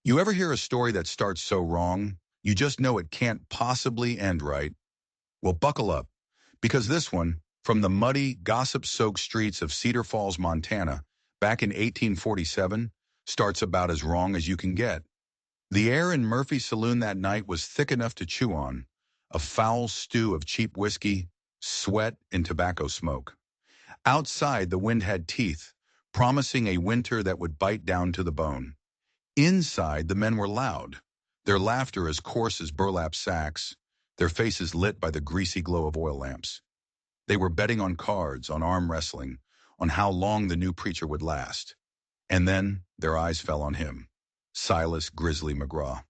You ever hear a story that starts so wrong, you just know it can't possibly end right? Well, buckle up, because this one, from the muddy, gossip-soaked streets of Cedar Falls, Montana, back in 1847, starts about as wrong as you can get. The air in Murphy's saloon that night was thick enough to chew on, a foul stew of cheap whiskey, sweat, and tobacco smoke. Outside, the wind had teeth, promising a winter that would bite down to the bone. Inside, the men were loud, their laughter as coarse as burlap sacks, their faces lit by the greasy glow of oil lamps. They were betting on cards, on arm wrestling, on how long the new preacher would last. And then their eyes fell on him, Silas Grizzly McGraw.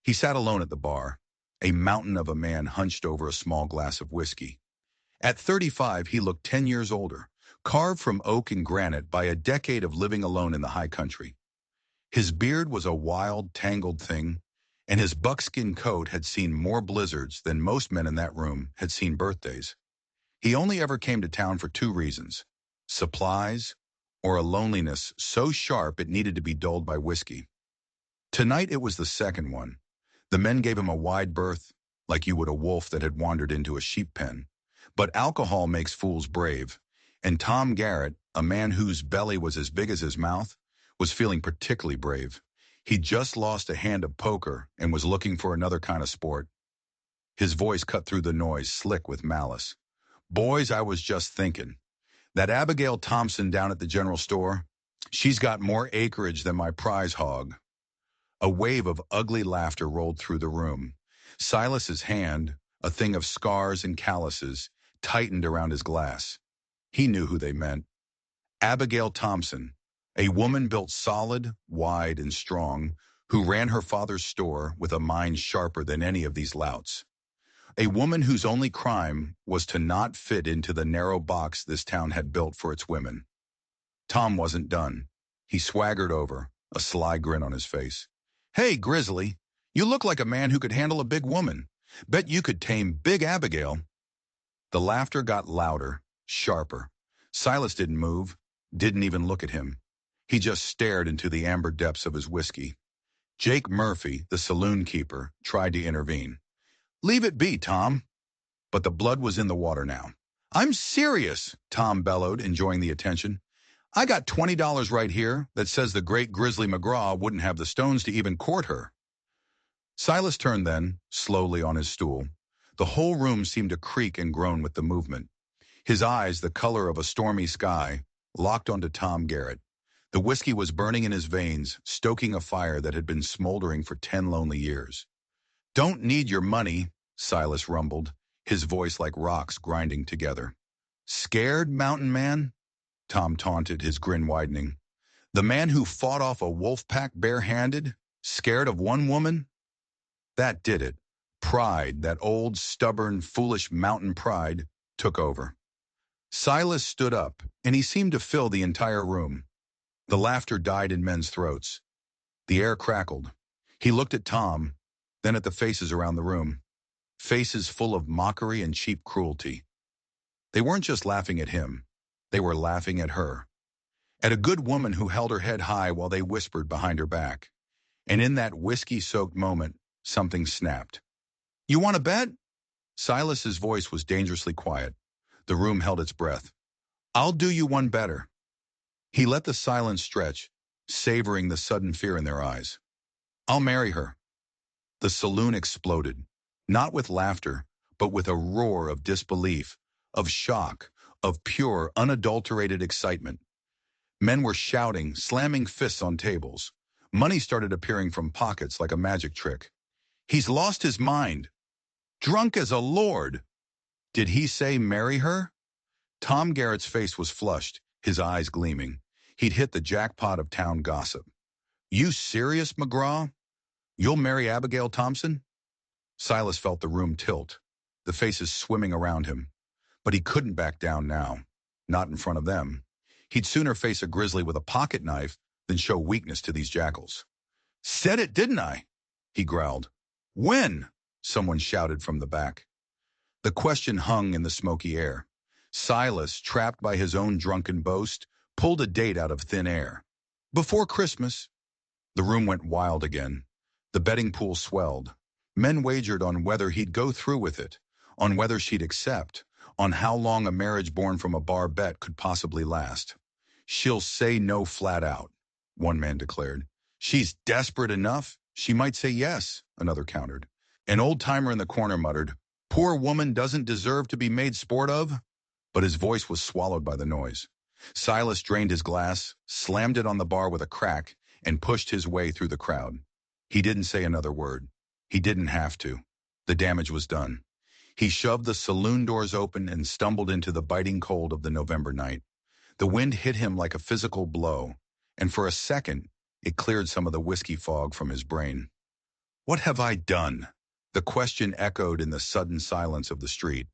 He sat alone at the bar, a mountain of a man hunched over a small glass of whiskey. At 35, he looked 10 years older, carved from oak and granite by a decade of living alone in the high country. His beard was a wild, tangled thing, and his buckskin coat had seen more blizzards than most men in that room had seen birthdays. He only ever came to town for two reasons: supplies or a loneliness so sharp it needed to be dulled by whiskey. Tonight it was the second one. The men gave him a wide berth, like you would a wolf that had wandered into a sheep pen. But alcohol makes fools brave, and Tom Garrett, a man whose belly was as big as his mouth, was feeling particularly brave. He'd just lost a hand of poker and was looking for another kind of sport. His voice cut through the noise, slick with malice. "Boys, I was just thinking. That Abigail Thompson down at the general store, she's got more acreage than my prize hog." A wave of ugly laughter rolled through the room. Silas's hand, a thing of scars and calluses, tightened around his glass. He knew who they meant. Abigail Thompson, a woman built solid, wide, and strong, who ran her father's store with a mind sharper than any of these louts. A woman whose only crime was to not fit into the narrow box this town had built for its women. Tom wasn't done. He swaggered over, a sly grin on his face. "Hey, Grizzly, you look like a man who could handle a big woman. Bet you could tame Big Abigail." The laughter got louder, sharper. Silas didn't move, didn't even look at him. He just stared into the amber depths of his whiskey. Jake Murphy, the saloon keeper, tried to intervene. "Leave it be, Tom." But the blood was in the water now. "I'm serious," Tom bellowed, enjoying the attention. "I got $20 right here that says the great Grizzly McGraw wouldn't have the stones to even court her." Silas turned then, slowly on his stool. The whole room seemed to creak and groan with the movement. His eyes, the color of a stormy sky, locked onto Tom Garrett. The whiskey was burning in his veins, stoking a fire that had been smoldering for 10 lonely years. "Don't need your money," Silas rumbled, his voice like rocks grinding together. "Scared, mountain man?" Tom taunted, his grin widening. "The man who fought off a wolf pack barehanded, scared of one woman?" That did it. Pride, that old, stubborn, foolish mountain pride, took over. Silas stood up, and he seemed to fill the entire room. The laughter died in men's throats. The air crackled. He looked at Tom, then at the faces around the room. Faces full of mockery and cheap cruelty. They weren't just laughing at him. They were laughing at her. At a good woman who held her head high while they whispered behind her back. And in that whiskey-soaked moment, something snapped. "You want to bet?" Silas's voice was dangerously quiet. The room held its breath. "I'll do you one better." He let the silence stretch, savoring the sudden fear in their eyes. "I'll marry her." The saloon exploded, not with laughter, but with a roar of disbelief, of shock, of pure, unadulterated excitement. Men were shouting, slamming fists on tables. Money started appearing from pockets like a magic trick. "He's lost his mind. Drunk as a lord." Did he say marry her? Tom Garrett's face was flushed, his eyes gleaming. He'd hit the jackpot of town gossip. "You serious, McGraw? You'll marry Abigail Thompson?" Silas felt the room tilt, the faces swimming around him. But he couldn't back down now, not in front of them. He'd sooner face a grizzly with a pocket knife than show weakness to these jackals. "Said it, didn't I?" he growled. "When?" someone shouted from the back. The question hung in the smoky air. Silas, trapped by his own drunken boast, pulled a date out of thin air. "Before Christmas." The room went wild again. The betting pool swelled. Men wagered on whether he'd go through with it, on whether she'd accept, on how long a marriage born from a bar bet could possibly last. "She'll say no flat out," one man declared. "She's desperate enough. She might say yes," another countered. An old-timer in the corner muttered, "Poor woman doesn't deserve to be made sport of," but his voice was swallowed by the noise. Silas drained his glass, slammed it on the bar with a crack, and pushed his way through the crowd. He didn't say another word. He didn't have to. The damage was done. He shoved the saloon doors open and stumbled into the biting cold of the November night. The wind hit him like a physical blow, and for a second, it cleared some of the whiskey fog from his brain. "What have I done?" The question echoed in the sudden silence of the street.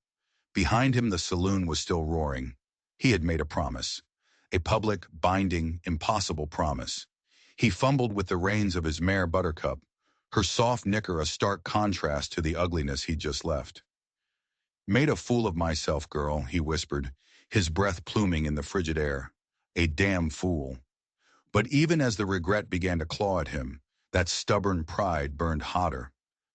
Behind him, the saloon was still roaring. He had made a promise. A public, binding, impossible promise. He fumbled with the reins of his mare Buttercup, her soft knicker a stark contrast to the ugliness he'd just left. "Made a fool of myself, girl," he whispered, his breath pluming in the frigid air. "A damn fool." But even as the regret began to claw at him, that stubborn pride burned hotter.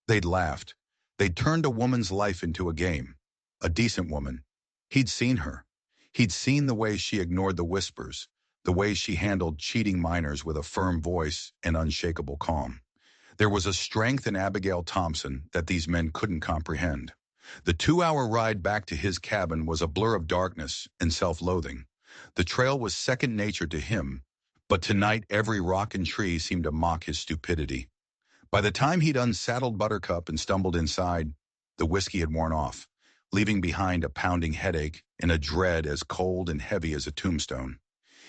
They'd laughed. They'd turned a woman's life into a game. A decent woman. He'd seen her. He'd seen the way she ignored the whispers, the way she handled cheating minors with a firm voice and unshakable calm. There was a strength in Abigail Thompson that these men couldn't comprehend. The 2-hour ride back to his cabin was a blur of darkness and self-loathing. The trail was second nature to him, but tonight every rock and tree seemed to mock his stupidity. By the time he'd unsaddled Buttercup and stumbled inside, the whiskey had worn off, leaving behind a pounding headache and a dread as cold and heavy as a tombstone.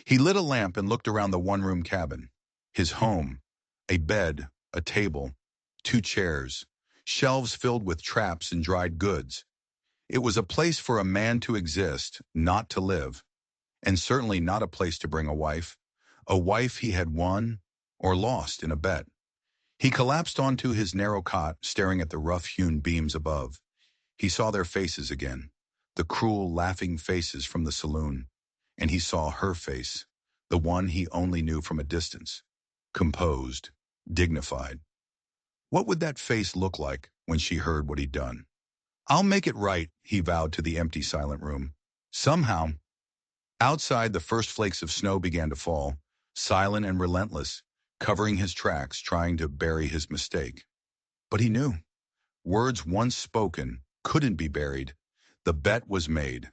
He lit a lamp and looked around the one-room cabin. His home. A bed, a table, 2 chairs, shelves filled with traps and dried goods. It was a place for a man to exist, not to live, and certainly not a place to bring a wife he had won or lost in a bet. He collapsed onto his narrow cot, staring at the rough-hewn beams above. He saw their faces again, the cruel, laughing faces from the saloon, and he saw her face, the one he only knew from a distance, composed, dignified. What would that face look like when she heard what he'd done? "I'll make it right," he vowed to the empty, silent room. Somehow. Outside, the first flakes of snow began to fall, silent and relentless, covering his tracks, trying to bury his mistake. But he knew. Words once spoken couldn't be buried. The bet was made.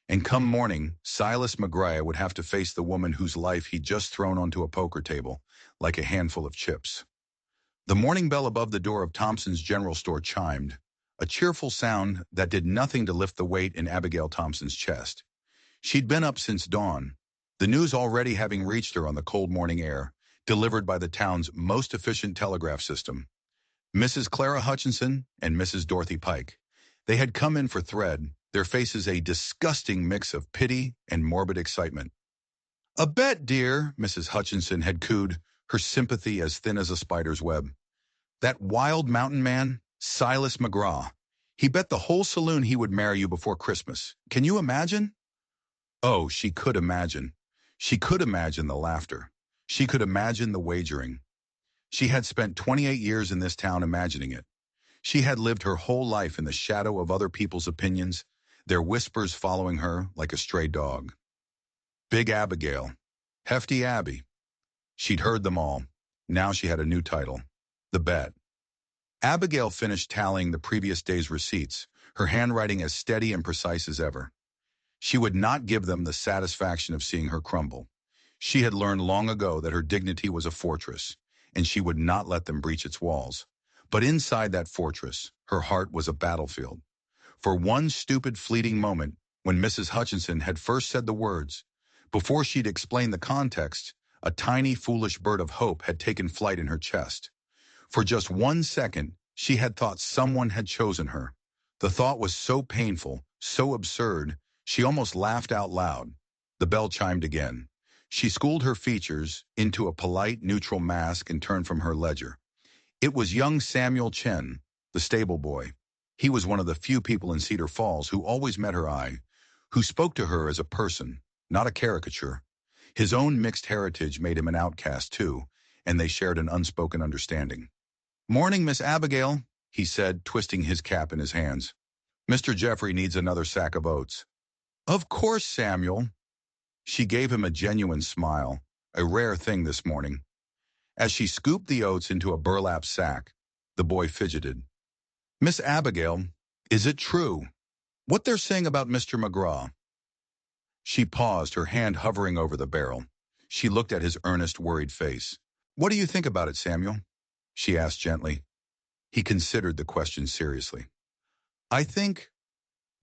And come morning, Silas McGrath would have to face the woman whose life he'd just thrown onto a poker table, like a handful of chips. The morning bell above the door of Thompson's general store chimed, a cheerful sound that did nothing to lift the weight in Abigail Thompson's chest. She'd been up since dawn, the news already having reached her on the cold morning air, delivered by the town's most efficient telegraph system. Mrs. Clara Hutchinson and Mrs. Dorothy Pike. They had come in for thread, their faces a disgusting mix of pity and morbid excitement. "A bet, dear," Mrs. Hutchinson had cooed, her sympathy as thin as a spider's web. "That wild mountain man, Silas McGrath. He bet the whole saloon he would marry you before Christmas. Can you imagine?" Oh, she could imagine. She could imagine the laughter. She could imagine the wagering. She had spent 28 years in this town imagining it. She had lived her whole life in the shadow of other people's opinions, their whispers following her like a stray dog. Big Abigail. Hefty Abby. She'd heard them all. Now she had a new title. The Bet. Abigail finished tallying the previous day's receipts, her handwriting as steady and precise as ever. She would not give them the satisfaction of seeing her crumble. She had learned long ago that her dignity was a fortress, and she would not let them breach its walls. But inside that fortress, her heart was a battlefield. For one stupid fleeting moment, when Mrs. Hutchinson had first said the words, before she'd explained the context, a tiny, foolish bird of hope had taken flight in her chest. For just 1 second, she had thought someone had chosen her. The thought was so painful, so absurd, she almost laughed out loud. The bell chimed again. She schooled her features into a polite, neutral mask and turned from her ledger. It was young Samuel Chen, the stable boy. He was one of the few people in Cedar Falls who always met her eye, who spoke to her as a person, not a caricature. His own mixed heritage made him an outcast, too, and they shared an unspoken understanding. "Morning, Miss Abigail," he said, twisting his cap in his hands. "Mr. Jeffrey needs another sack of oats." "Of course, Samuel." She gave him a genuine smile, a rare thing this morning. As she scooped the oats into a burlap sack, the boy fidgeted. "Miss Abigail, is it true? What they're saying about Mr. McGraw?" She paused, her hand hovering over the barrel. She looked at his earnest, worried face. "What do you think about it, Samuel?" she asked gently. He considered the question seriously. "I think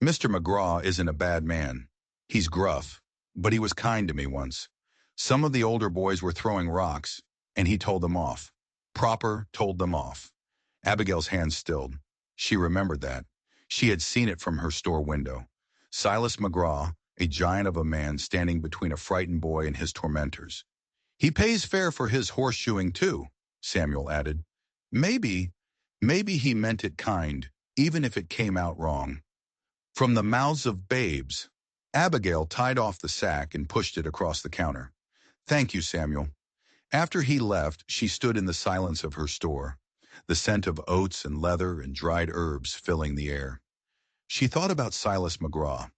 Mr. McGraw isn't a bad man. He's gruff, but he was kind to me once. Some of the older boys were throwing rocks, and he told them off. Proper told them off." Abigail's hands stilled. She remembered that. She had seen it from her store window. Silas McGraw, a giant of a man standing between a frightened boy and his tormentors. "He pays fair for his horseshoeing too," Samuel added. Maybe, maybe he meant it kind, even if it came out wrong. From the mouths of babes, Abigail tied off the sack and pushed it across the counter. "Thank you, Samuel." After he left, she stood in the silence of her store, the scent of oats and leather and dried herbs filling the air. She thought about Silas McGraw.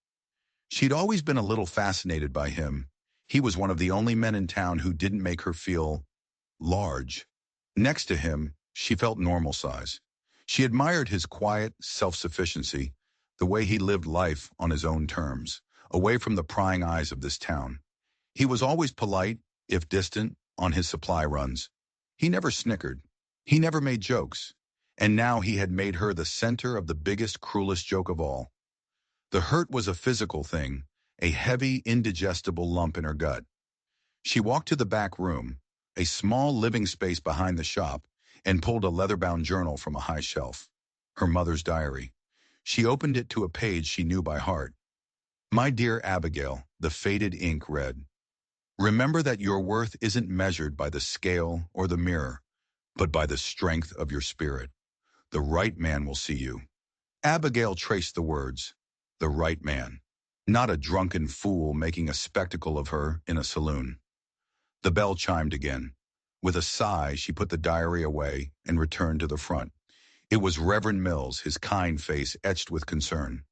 She'd always been a little fascinated by him. He was one of the only men in town who didn't make her feel large. Next to him, she felt normal size. She admired his quiet self-sufficiency, the way he lived life on his own terms, away from the prying eyes of this town. He was always polite, if distant, on his supply runs. He never snickered. He never made jokes. And now he had made her the center of the biggest, cruelest joke of all. The hurt was a physical thing, a heavy, indigestible lump in her gut. She walked to the back room, a small living space behind the shop, and pulled a leather-bound journal from a high shelf. Her mother's diary. She opened it to a page she knew by heart. "My dear Abigail," the faded ink read, "remember that your worth isn't measured by the scale or the mirror, but by the strength of your spirit. The right man will see you." Abigail traced the words. The right man. Not a drunken fool making a spectacle of her in a saloon. The bell chimed again. With a sigh, she put the diary away and returned to the front. It was Reverend Mills, his kind face etched with concern.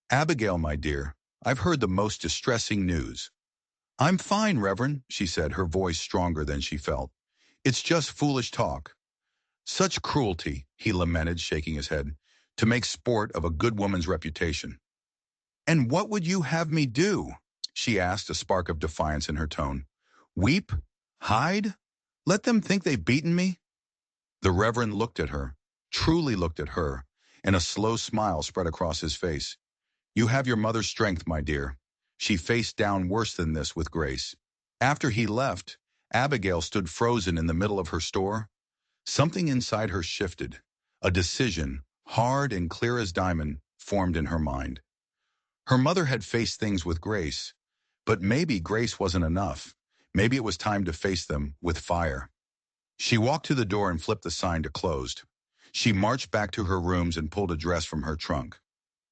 "Abigail, my dear, I've heard the most distressing news." "I'm fine, Reverend," she said, her voice stronger than she felt. "It's just foolish talk." "Such cruelty," he lamented, shaking his head, "to make sport of a good woman's reputation." "And what would you have me do?" she asked, a spark of defiance in her tone. "Weep? Hide? Let them think they've beaten me?" The Reverend looked at her, truly looked at her, and a slow smile spread across his face. "You have your mother's strength, my dear." She faced down worse than this with grace. After he left, Abigail stood frozen in the middle of her store. Something inside her shifted. A decision, hard and clear as diamond, formed in her mind. Her mother had faced things with grace, but maybe grace wasn't enough. Maybe it was time to face them with fire. She walked to the door and flipped the sign to closed. She marched back to her rooms and pulled a dress from her trunk.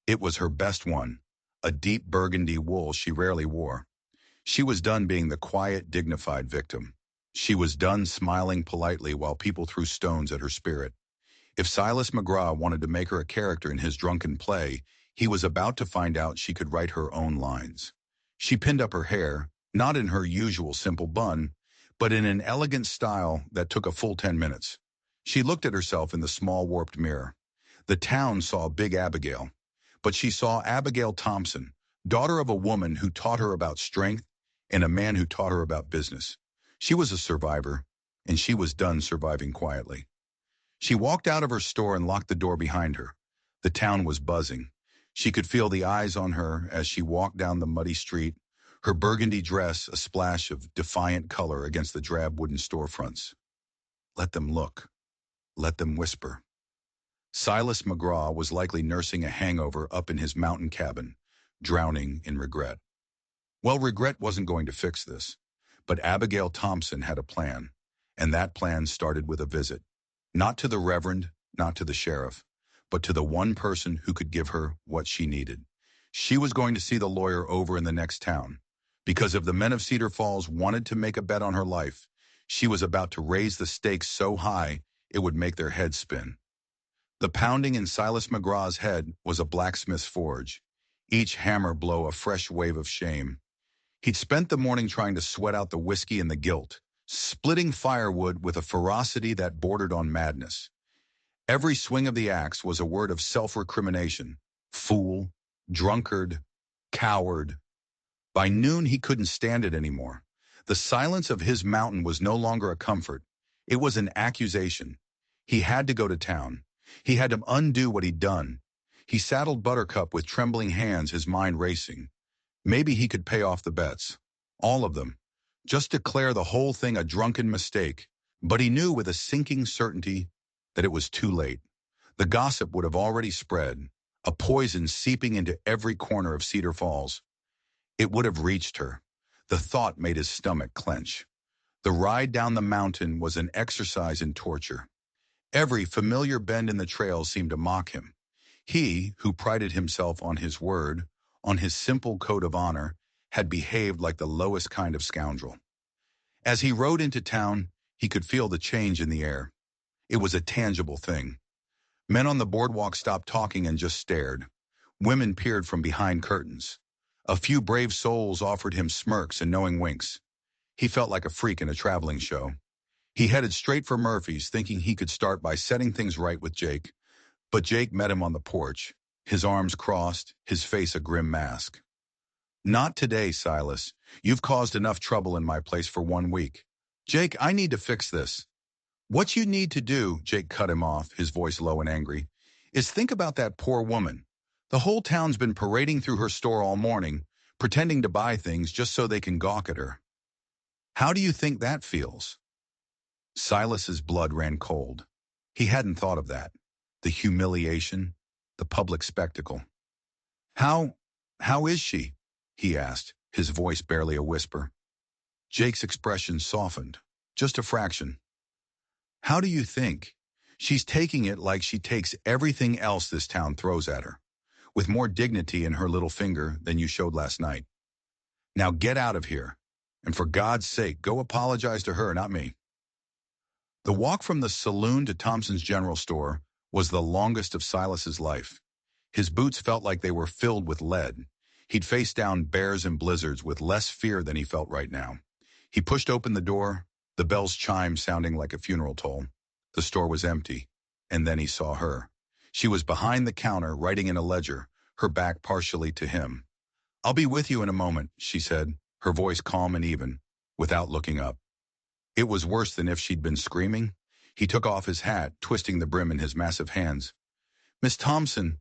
It was her best one, a deep burgundy wool she rarely wore. She was done being the quiet, dignified victim. She was done smiling politely while people threw stones at her spirit. If Silas McGraw wanted to make her a character in his drunken play, he was about to find out she could write her own lines. She pinned up her hair, not in her usual simple bun, but in an elegant style that took a full 10 minutes. She looked at herself in the small warped mirror. The town saw Big Abigail, but she saw Abigail Thompson, daughter of a woman who taught her about strength and a man who taught her about business. She was a survivor, and she was done surviving quietly. She walked out of her store and locked the door behind her. The town was buzzing. She could feel the eyes on her as she walked down the muddy street, her burgundy dress a splash of defiant color against the drab wooden storefronts. Let them look. Let them whisper. Silas McGraw was likely nursing a hangover up in his mountain cabin, drowning in regret. Well, regret wasn't going to fix this, but Abigail Thompson had a plan, and that plan started with a visit. Not to the Reverend, not to the sheriff, but to the one person who could give her what she needed. She was going to see the lawyer over in the next town, because if the men of Cedar Falls wanted to make a bet on her life, She was about to raise the stakes so high it would make their heads spin. The pounding in Silas McGraw's head was a blacksmith's forge, each hammer blow a fresh wave of shame. He'd spent the morning trying to sweat out the whiskey and the guilt, splitting firewood with a ferocity that bordered on madness. Every swing of the axe was a word of self-recrimination. Fool, drunkard, coward. By noon he couldn't stand it anymore. The silence of his mountain was no longer a comfort. It was an accusation. He had to go to town. He had to undo what he'd done. He saddled Buttercup with trembling hands, his mind racing. Maybe he could pay off the bets. All of them. Just declare the whole thing a drunken mistake. But he knew with a sinking certainty that it was too late. The gossip would have already spread, a poison seeping into every corner of Cedar Falls. It would have reached her. The thought made his stomach clench. The ride down the mountain was an exercise in torture. Every familiar bend in the trail seemed to mock him. He, who prided himself on his word, on his simple code of honor, had behaved like the lowest kind of scoundrel. As he rode into town, he could feel the change in the air. It was a tangible thing. Men on the boardwalk stopped talking and just stared. Women peered from behind curtains. A few brave souls offered him smirks and knowing winks. He felt like a freak in a traveling show. He headed straight for Murphy's, thinking he could start by setting things right with Jake. But Jake met him on the porch, his arms crossed, his face a grim mask. "Not today, Silas. You've caused enough trouble in my place for 1 week. Jake, I need to fix this." "What you need to do," Jake cut him off, his voice low and angry, "is think about that poor woman. The whole town's been parading through her store all morning, pretending to buy things just so they can gawk at her. How do you think that feels?" Silas's blood ran cold. He hadn't thought of that. The humiliation, the public spectacle. How is she?" he asked, his voice barely a whisper. Jake's expression softened, just a fraction. "How do you think? She's taking it like she takes everything else this town throws at her, with more dignity in her little finger than you showed last night. Now get out of here, and for God's sake, go apologize to her, not me." The walk from the saloon to Thompson's general store was the longest of Silas's life. His boots felt like they were filled with lead. He'd faced down bears and blizzards with less fear than he felt right now. He pushed open the door, the bell's chime sounding like a funeral toll. The store was empty, and then he saw her. She was behind the counter, writing in a ledger, her back partially to him. "I'll be with you in a moment," she said, her voice calm and even, without looking up. It was worse than if she'd been screaming. He took off his hat, twisting the brim in his massive hands. "Miss Thompson,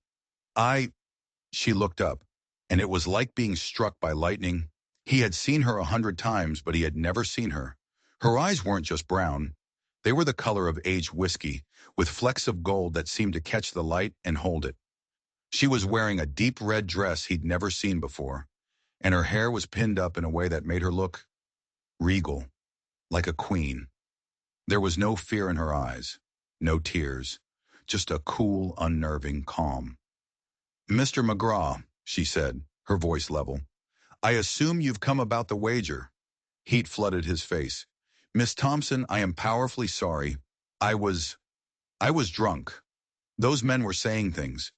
She looked up, and it was like being struck by lightning. He had seen her 100 times, but he had never seen her. Her eyes weren't just brown. They were the color of aged whiskey, with flecks of gold that seemed to catch the light and hold it. She was wearing a deep red dress he'd never seen before, and her hair was pinned up in a way that made her look regal, like a queen. There was no fear in her eyes, no tears, just a cool, unnerving calm. "Mr. McGraw," she said, her voice level, "I assume you've come about the wager." Heat flooded his face. "Miss Thompson, I am powerfully sorry. I was drunk. Those men were saying things.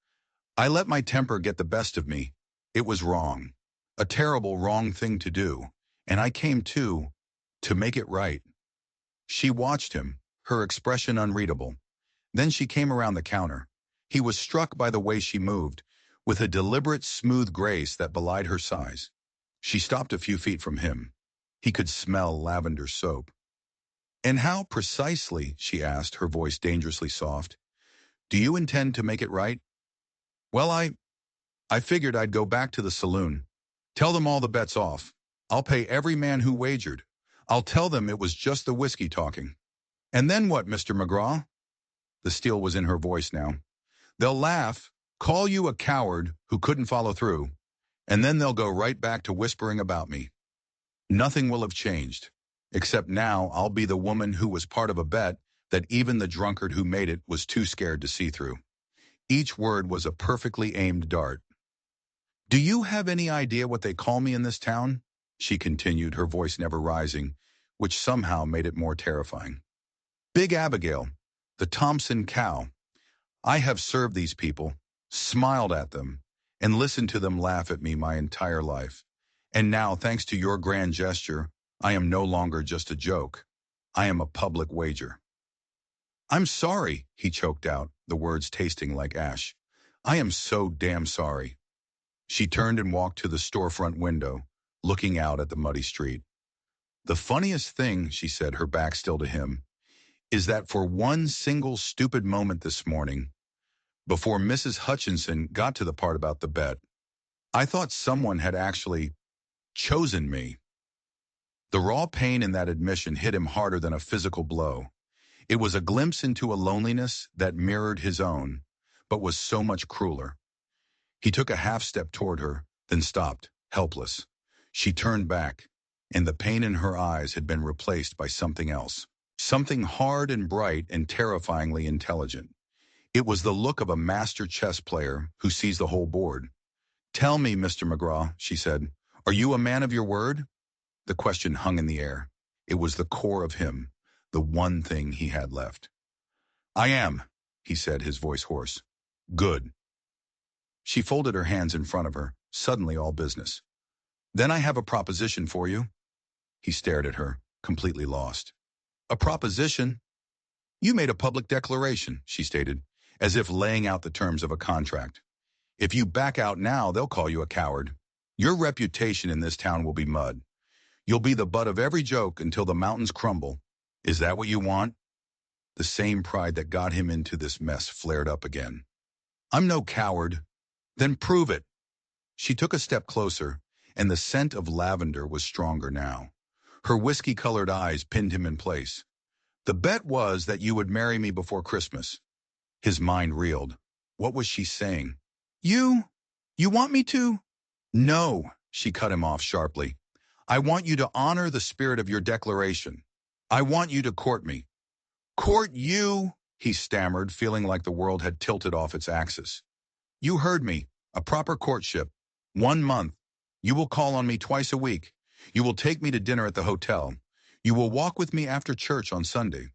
I let my temper get the best of me. It was wrong. A terrible wrong thing to do. And I came to make it right." She watched him, her expression unreadable. Then she came around the counter. He was struck by the way she moved, with a deliberate, smooth grace that belied her size. She stopped a few feet from him. He could smell lavender soap. "And how precisely," she asked, her voice dangerously soft, "do you intend to make it right?" "Well, I figured I'd go back to the saloon. Tell them all the bet's off. I'll pay every man who wagered. I'll tell them it was just the whiskey talking." "And then what, Mr. McGraw?" The steel was in her voice now. "They'll laugh, call you a coward who couldn't follow through, and then they'll go right back to whispering about me. Nothing will have changed, except now I'll be the woman who was part of a bet that even the drunkard who made it was too scared to see through." Each word was a perfectly aimed dart. "Do you have any idea what they call me in this town?" she continued, her voice never rising. which somehow made it more terrifying. Big Abigail, the Thompson cow. I have served these people, smiled at them, and listened to them laugh at me my entire life. And now, thanks to your grand gesture, I am no longer just a joke. I am a public wager. I'm sorry, he choked out, the words tasting like ash. I am so damn sorry. She turned and walked to the storefront window, looking out at the muddy street. The funniest thing, she said, her back still to him, is that for one single stupid moment this morning, before Mrs. Hutchinson got to the part about the bet, I thought someone had actually chosen me. The raw pain in that admission hit him harder than a physical blow. It was a glimpse into a loneliness that mirrored his own, but was so much crueler. He took a half step toward her, then stopped, helpless. She turned back, and the pain in her eyes had been replaced by something else. Something hard and bright and terrifyingly intelligent. It was the look of a master chess player who sees the whole board. Tell me, Mr. McGraw, she said, are you a man of your word? The question hung in the air. It was the core of him, the one thing he had left. I am, he said, his voice hoarse. Good. She folded her hands in front of her, suddenly all business. Then I have a proposition for you. He stared at her, completely lost. A proposition? You made a public declaration, she stated, as if laying out the terms of a contract. If you back out now, they'll call you a coward. Your reputation in this town will be mud. You'll be the butt of every joke until the mountains crumble. Is that what you want? The same pride that got him into this mess flared up again. I'm no coward. Then prove it. She took a step closer, and the scent of lavender was stronger now. Her whiskey-colored eyes pinned him in place. The bet was that you would marry me before Christmas. His mind reeled. What was she saying? You want me to? No, she cut him off sharply. I want you to honor the spirit of your declaration. I want you to court me. Court you? He stammered, feeling like the world had tilted off its axis. You heard me. A proper courtship. 1 month. You will call on me twice a week. You will take me to dinner at the hotel. You will walk with me after church on Sunday.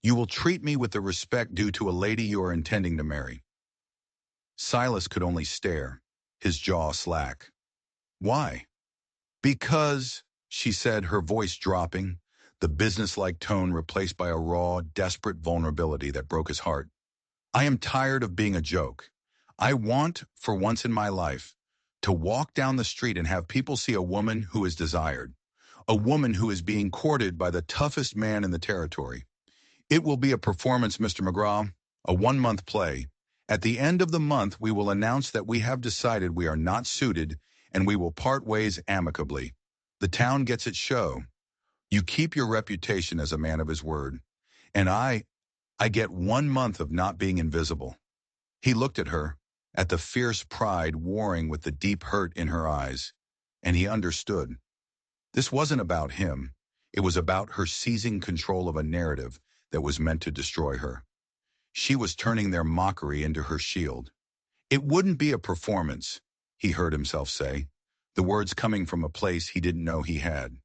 You will treat me with the respect due to a lady you are intending to marry. Silas could only stare, his jaw slack. Why? Because, she said, her voice dropping, the businesslike tone replaced by a raw, desperate vulnerability that broke his heart. I am tired of being a joke. I want, for once in my life, to walk down the street and have people see a woman who is desired, a woman who is being courted by the toughest man in the territory. It will be a performance, Mr. McGraw, a 1-month play. At the end of the month, we will announce that we have decided we are not suited and we will part ways amicably. The town gets its show. You keep your reputation as a man of his word. And I get 1 month of not being invisible. He looked at her, at the fierce pride warring with the deep hurt in her eyes, and he understood. This wasn't about him. It was about her seizing control of a narrative that was meant to destroy her. She was turning their mockery into her shield. It wouldn't be a performance, he heard himself say, the words coming from a place he didn't know he had.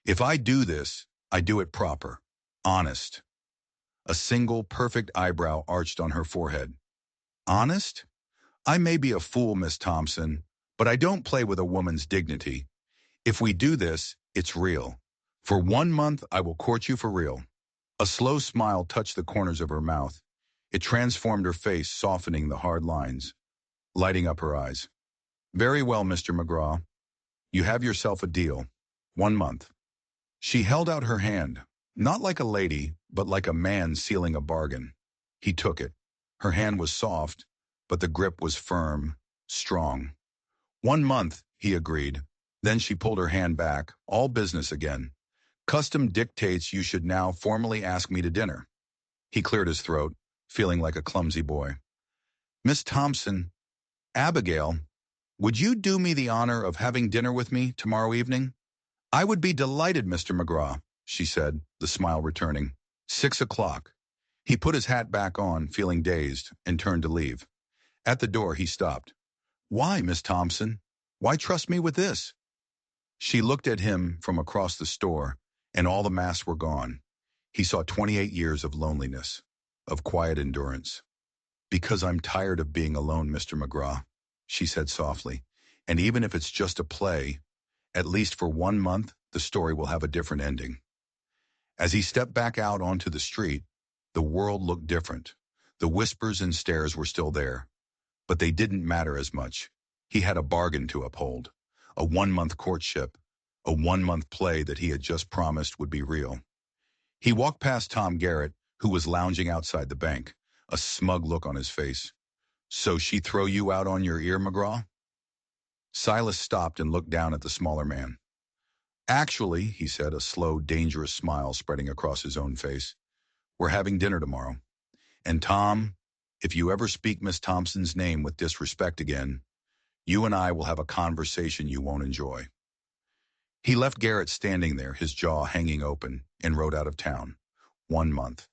If I do this, I do it proper, honest. A single, perfect eyebrow arched on her forehead. Honest? I may be a fool, Miss Thompson, but I don't play with a woman's dignity. If we do this, it's real. For 1 month, I will court you for real. A slow smile touched the corners of her mouth. It transformed her face, softening the hard lines, lighting up her eyes. Very well, Mr. McGraw. You have yourself a deal. 1 month. She held out her hand, not like a lady, but like a man sealing a bargain. He took it. Her hand was soft, but the grip was firm, strong. 1 month, he agreed. Then she pulled her hand back, all business again. Custom dictates you should now formally ask me to dinner. He cleared his throat, feeling like a clumsy boy. Miss Thompson, Abigail, would you do me the honor of having dinner with me tomorrow evening? I would be delighted, Mr. McGraw, she said, the smile returning. 6 o'clock. He put his hat back on, feeling dazed, and turned to leave. At the door, he stopped. Why, Miss Thompson? Why trust me with this? She looked at him from across the store, and all the masks were gone. He saw 28 years of loneliness, of quiet endurance. "Because I'm tired of being alone, Mr. McGraw," she said softly. "And even if it's just a play, at least for 1 month, the story will have a different ending." As he stepped back out onto the street, the world looked different. The whispers and stares were still there, but they didn't matter as much. He had a bargain to uphold, a 1 month courtship, a 1 month play that he had just promised would be real. He walked past Tom Garrett, who was lounging outside the bank, a smug look on his face. "So she throw you out on your ear, McGraw?" Silas stopped and looked down at the smaller man. "Actually," he said, a slow, dangerous smile spreading across his own face, "we're having dinner tomorrow. And Tom, if you ever speak Miss Thompson's name with disrespect again, you and I will have a conversation you won't enjoy." He left Garrett standing there, his jaw hanging open, and rode out of town. 1 month.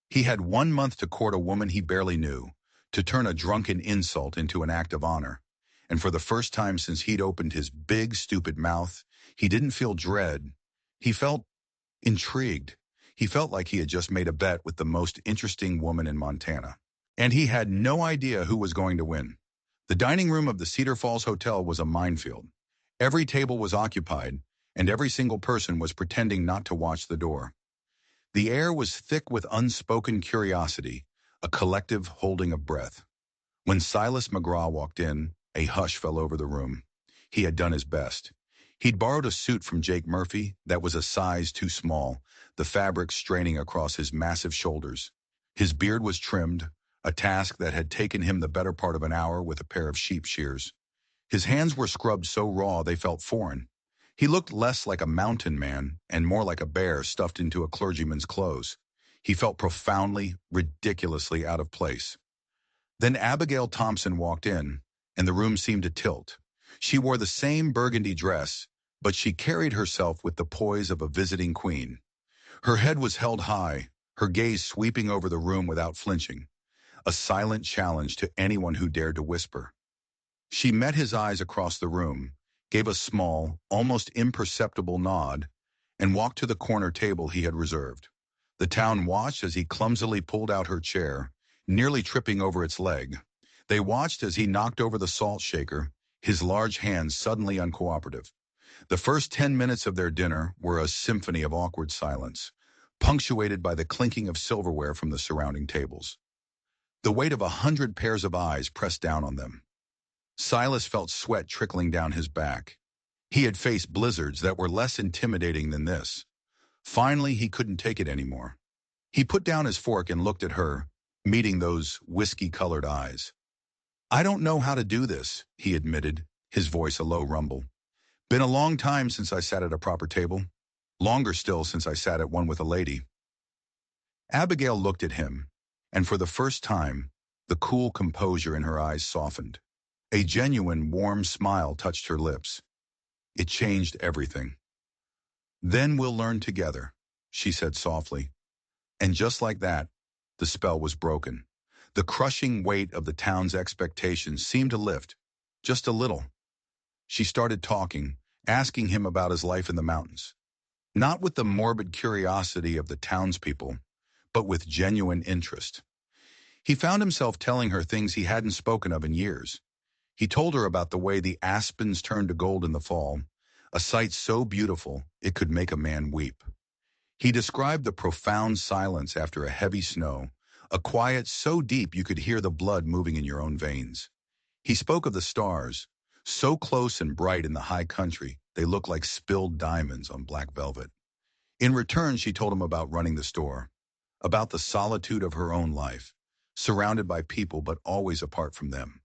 He had 1 month to court a woman he barely knew, to turn a drunken insult into an act of honor. And for the first time since he'd opened his big, stupid mouth, he didn't feel dread. He felt intrigued. He felt like he had just made a bet with the most interesting woman in Montana. And he had no idea who was going to win. The dining room of the Cedar Falls Hotel was a minefield. Every table was occupied, and every single person was pretending not to watch the door. The air was thick with unspoken curiosity, a collective holding of breath. When Silas McGraw walked in, a hush fell over the room. He had done his best. He'd borrowed a suit from Jake Murphy that was a size too small, the fabric straining across his massive shoulders. His beard was trimmed, a task that had taken him the better part of an hour with a pair of sheep shears. His hands were scrubbed so raw they felt foreign. He looked less like a mountain man and more like a bear stuffed into a clergyman's clothes. He felt profoundly, ridiculously out of place. Then Abigail Thompson walked in, and the room seemed to tilt. She wore the same burgundy dress, but she carried herself with the poise of a visiting queen. Her head was held high, her gaze sweeping over the room without flinching, a silent challenge to anyone who dared to whisper. She met his eyes across the room, gave a small, almost imperceptible nod, and walked to the corner table he had reserved. The town watched as he clumsily pulled out her chair, nearly tripping over its leg. They watched as he knocked over the salt shaker, his large hands suddenly uncooperative. The first 10 minutes of their dinner were a symphony of awkward silence, punctuated by the clinking of silverware from the surrounding tables. The weight of 100 pairs of eyes pressed down on them. Silas felt sweat trickling down his back. He had faced blizzards that were less intimidating than this. Finally, he couldn't take it anymore. He put down his fork and looked at her, meeting those whiskey-colored eyes. "I don't know how to do this," he admitted, his voice a low rumble. "Been a long time since I sat at a proper table. Longer still since I sat at one with a lady." Abigail looked at him, and for the first time, the cool composure in her eyes softened. A genuine, warm smile touched her lips. It changed everything. "Then we'll learn together," she said softly. And just like that, the spell was broken. The crushing weight of the town's expectations seemed to lift, just a little. She started talking, asking him about his life in the mountains. Not with the morbid curiosity of the townspeople, but with genuine interest. He found himself telling her things he hadn't spoken of in years. He told her about the way the aspens turned to gold in the fall, a sight so beautiful it could make a man weep. He described the profound silence after a heavy snow, a quiet so deep you could hear the blood moving in your own veins. He spoke of the stars, so close and bright in the high country they looked like spilled diamonds on black velvet. In return, she told him about running the store, about the solitude of her own life, surrounded by people but always apart from them.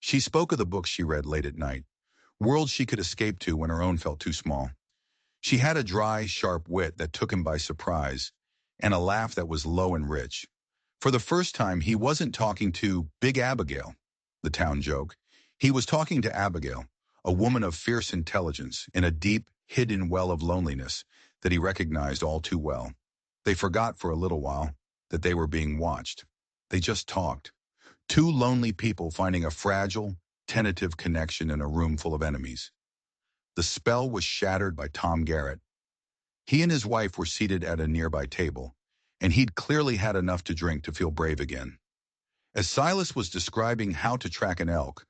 She spoke of the books she read late at night, worlds she could escape to when her own felt too small. She had a dry, sharp wit that took him by surprise, and a laugh that was low and rich. For the first time, he wasn't talking to Big Abigail, the town joke. He was talking to Abigail, a woman of fierce intelligence in a deep, hidden well of loneliness that he recognized all too well. They forgot for a little while that they were being watched. They just talked. Two lonely people finding a fragile, tentative connection in a room full of enemies. The spell was shattered by Tom Garrett. He and his wife were seated at a nearby table, and he'd clearly had enough to drink to feel brave again. As Silas was describing how to track an elk,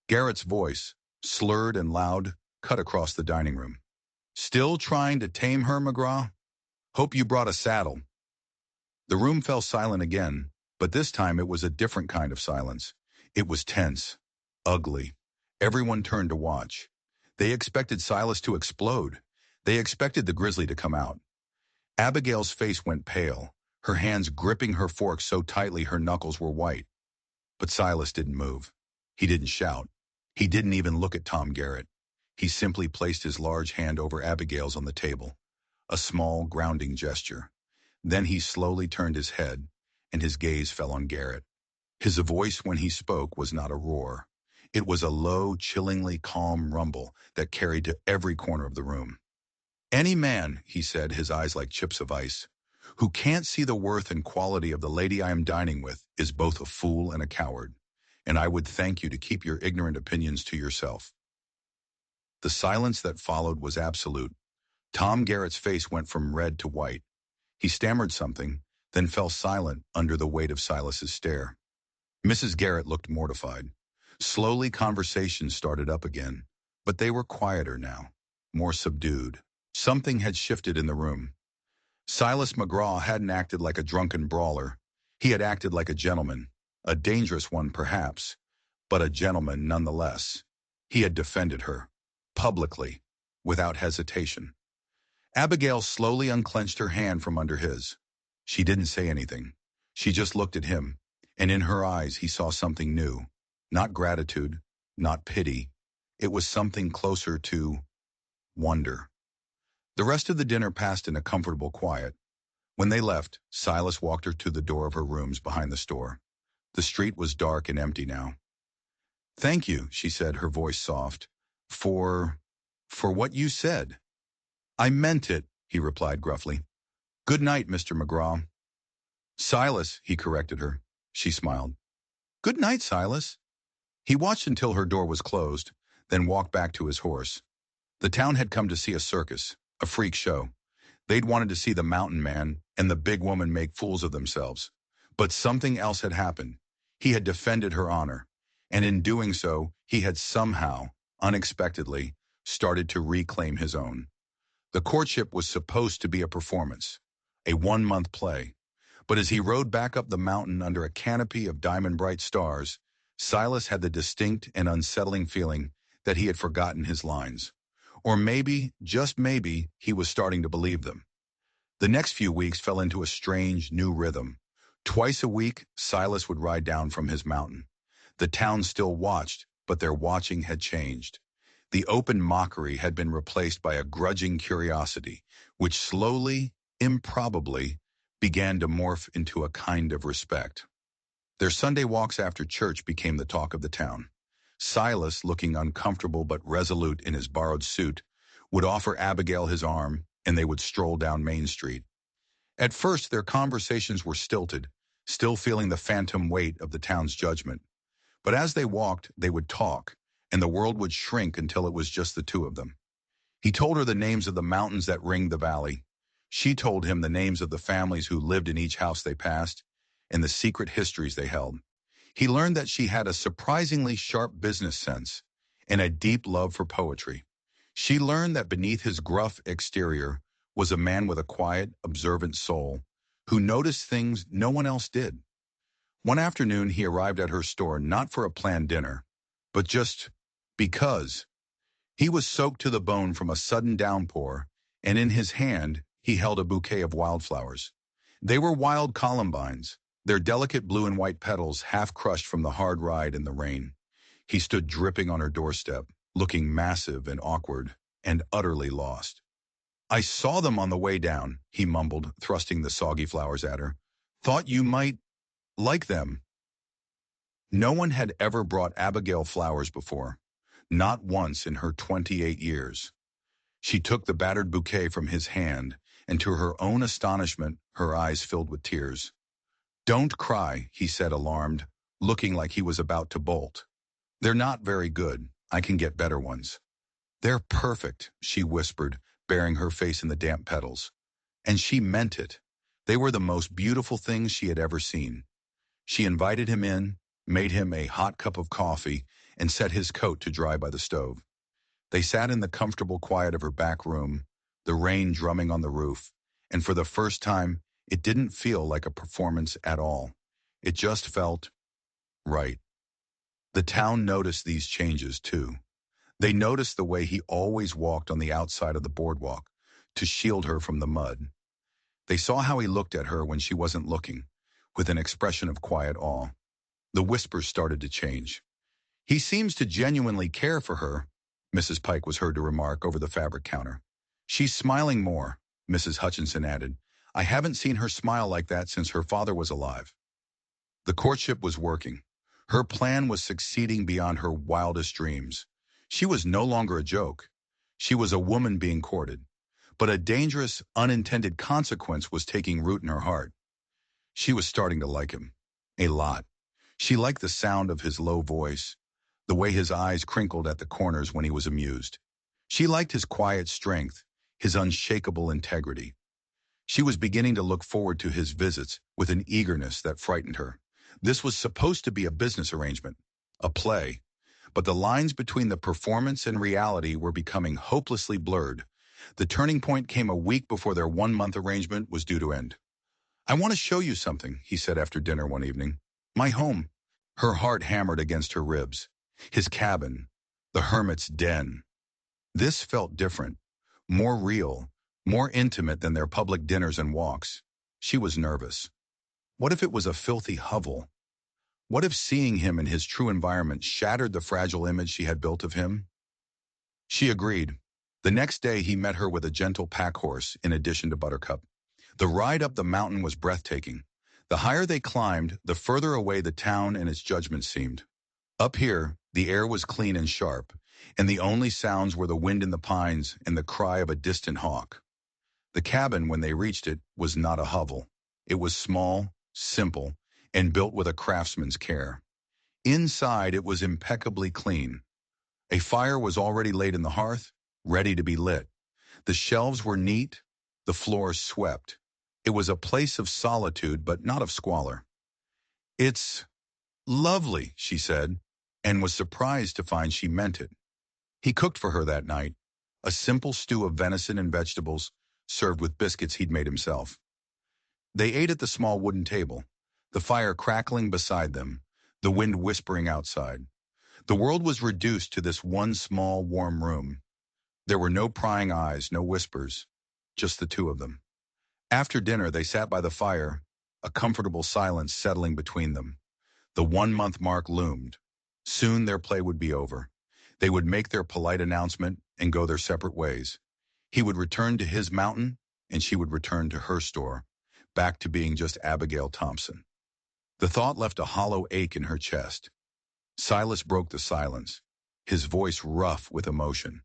Garrett's voice, slurred and loud, cut across the dining room. "Still trying to tame her, McGraw? Hope you brought a saddle." The room fell silent again, but this time it was a different kind of silence. It was tense, ugly. Everyone turned to watch. They expected Silas to explode. They expected the grizzly to come out. Abigail's face went pale, her hands gripping her fork so tightly her knuckles were white. But Silas didn't move. He didn't shout. He didn't even look at Tom Garrett. He simply placed his large hand over Abigail's on the table, a small, grounding gesture. Then he slowly turned his head, and his gaze fell on Garrett. His voice when he spoke was not a roar. It was a low, chillingly calm rumble that carried to every corner of the room. "Any man," he said, his eyes like chips of ice, "who can't see the worth and quality of the lady I am dining with is both a fool and a coward, and I would thank you to keep your ignorant opinions to yourself." The silence that followed was absolute. Tom Garrett's face went from red to white. He stammered something, then fell silent under the weight of Silas's stare. Mrs. Garrett looked mortified. Slowly conversations started up again, but they were quieter now, more subdued. Something had shifted in the room. Silas McGraw hadn't acted like a drunken brawler. He had acted like a gentleman, a dangerous one perhaps, but a gentleman nonetheless. He had defended her, publicly, without hesitation. Abigail slowly unclenched her hand from under his. She didn't say anything. She just looked at him, and in her eyes he saw something new. Not gratitude, not pity. It was something closer to wonder. The rest of the dinner passed in a comfortable quiet. When they left, Silas walked her to the door of her rooms behind the store. The street was dark and empty now. "Thank you," she said, her voice soft, for what you said." "I meant it," he replied gruffly. "Good night, Mr. McGraw." "Silas," he corrected her. She smiled. "Good night, Silas." He watched until her door was closed, then walked back to his horse. The town had come to see a circus, a freak show. They'd wanted to see the mountain man and the big woman make fools of themselves. But something else had happened. He had defended her honor, and in doing so, he had somehow, unexpectedly, started to reclaim his own. The courtship was supposed to be a performance, a one-month play. But as he rode back up the mountain under a canopy of diamond-bright stars, Silas had the distinct and unsettling feeling that he had forgotten his lines. Or maybe, just maybe, he was starting to believe them. The next few weeks fell into a strange, new rhythm. Twice a week, Silas would ride down from his mountain. The town still watched, but their watching had changed. The open mockery had been replaced by a grudging curiosity, which slowly, improbably, began to morph into a kind of respect. Their Sunday walks after church became the talk of the town. Silas, looking uncomfortable but resolute in his borrowed suit, would offer Abigail his arm, and they would stroll down Main Street. At first, their conversations were stilted, still feeling the phantom weight of the town's judgment. But as they walked, they would talk, and the world would shrink until it was just the two of them. He told her the names of the mountains that ringed the valley. She told him the names of the families who lived in each house they passed, and the secret histories they held. He learned that she had a surprisingly sharp business sense and a deep love for poetry. She learned that beneath his gruff exterior was a man with a quiet, observant soul who noticed things no one else did. One afternoon, he arrived at her store not for a planned dinner, but just because. He was soaked to the bone from a sudden downpour, and in his hand, he held a bouquet of wildflowers. They were wild columbines, their delicate blue and white petals half crushed from the hard ride in the rain. He stood dripping on her doorstep, looking massive and awkward, and utterly lost. "I saw them on the way down," he mumbled, thrusting the soggy flowers at her. "Thought you might like them." No one had ever brought Abigail flowers before, not once in her 28 years. She took the battered bouquet from his hand, and to her own astonishment, her eyes filled with tears. "Don't cry," he said, alarmed, looking like he was about to bolt. "They're not very good. I can get better ones." "They're perfect," she whispered, burying her face in the damp petals. And she meant it. They were the most beautiful things she had ever seen. She invited him in, made him a hot cup of coffee, and set his coat to dry by the stove. They sat in the comfortable quiet of her back room, the rain drumming on the roof, and for the first time, it didn't feel like a performance at all. It just felt right. The town noticed these changes too. They noticed the way he always walked on the outside of the boardwalk to shield her from the mud. They saw how he looked at her when she wasn't looking, with an expression of quiet awe. The whispers started to change. "He seems to genuinely care for her," Mrs. Pike was heard to remark over the fabric counter. "She's smiling more," Mrs. Hutchinson added. "I haven't seen her smile like that since her father was alive." The courtship was working. Her plan was succeeding beyond her wildest dreams. She was no longer a joke. She was a woman being courted. But a dangerous, unintended consequence was taking root in her heart. She was starting to like him. A lot. She liked the sound of his low voice, the way his eyes crinkled at the corners when he was amused. She liked his quiet strength, his unshakable integrity. She was beginning to look forward to his visits with an eagerness that frightened her. This was supposed to be a business arrangement, a play, but the lines between the performance and reality were becoming hopelessly blurred. The turning point came a week before their one-month arrangement was due to end. "I want to show you something," he said after dinner one evening. "My home." Her heart hammered against her ribs. His cabin, the hermit's den. This felt different, more real, more intimate than their public dinners and walks. She was nervous. What if it was a filthy hovel? What if seeing him in his true environment shattered the fragile image she had built of him? She agreed. The next day he met her with a gentle pack horse in addition to Buttercup. The ride up the mountain was breathtaking. The higher they climbed, the further away the town and its judgment seemed. Up here, the air was clean and sharp, and the only sounds were the wind in the pines and the cry of a distant hawk. The cabin, when they reached it, was not a hovel. It was small, simple, and built with a craftsman's care. Inside, it was impeccably clean. A fire was already laid in the hearth, ready to be lit. The shelves were neat, the floors swept. It was a place of solitude, but not of squalor. "It's lovely," she said, and was surprised to find she meant it. He cooked for her that night, a simple stew of venison and vegetables, served with biscuits he'd made himself. They ate at the small wooden table, the fire crackling beside them, the wind whispering outside. The world was reduced to this one small, warm room. There were no prying eyes, no whispers, just the two of them. After dinner, they sat by the fire, a comfortable silence settling between them. The one-month mark loomed. Soon their play would be over. They would make their polite announcement and go their separate ways. He would return to his mountain, and she would return to her store, back to being just Abigail Thompson. The thought left a hollow ache in her chest. Silas broke the silence, his voice rough with emotion.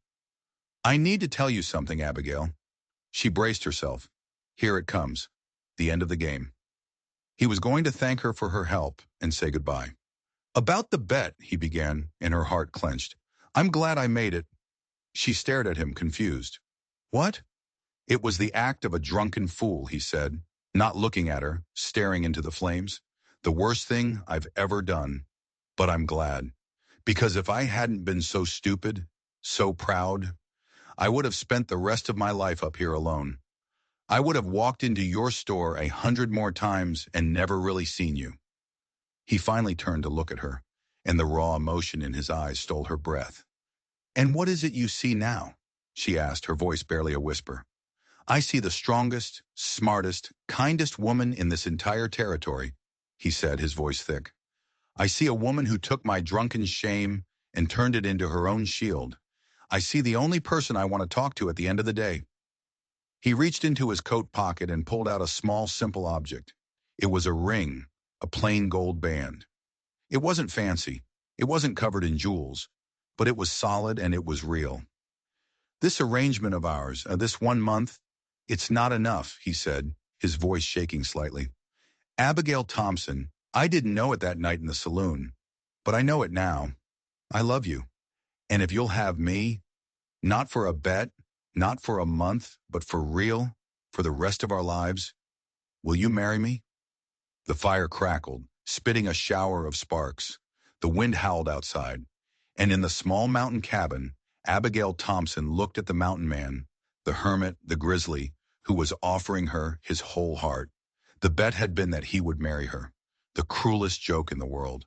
"I need to tell you something, Abigail." She braced herself. Here it comes. The end of the game. He was going to thank her for her help and say goodbye. "About the bet," he began, and her heart clenched. "I'm glad I made it." She stared at him, confused. "What?" "It was the act of a drunken fool," he said, not looking at her, staring into the flames. "The worst thing I've ever done. But I'm glad. Because if I hadn't been so stupid, so proud, I would have spent the rest of my life up here alone. I would have walked into your store 100 more times and never really seen you." He finally turned to look at her, and the raw emotion in his eyes stole her breath. "And what is it you see now?" she asked, her voice barely a whisper. "I see the strongest, smartest, kindest woman in this entire territory," he said, his voice thick. "I see a woman who took my drunken shame and turned it into her own shield. I see the only person I want to talk to at the end of the day." He reached into his coat pocket and pulled out a small, simple object. It was a ring, a plain gold band. It wasn't fancy. It wasn't covered in jewels, but it was solid and it was real. "This arrangement of ours, this 1 month, it's not enough," he said, his voice shaking slightly. "Abigail Thompson, I didn't know it that night in the saloon, but I know it now. I love you. And if you'll have me, not for a bet, Not for a month, but for real, for the rest of our lives. Will you marry me? The fire crackled, spitting a shower of sparks. The wind howled outside. And in the small mountain cabin, Abigail Thompson looked at the mountain man, the hermit, the grizzly, who was offering her his whole heart. The bet had been that he would marry her, the cruelest joke in the world.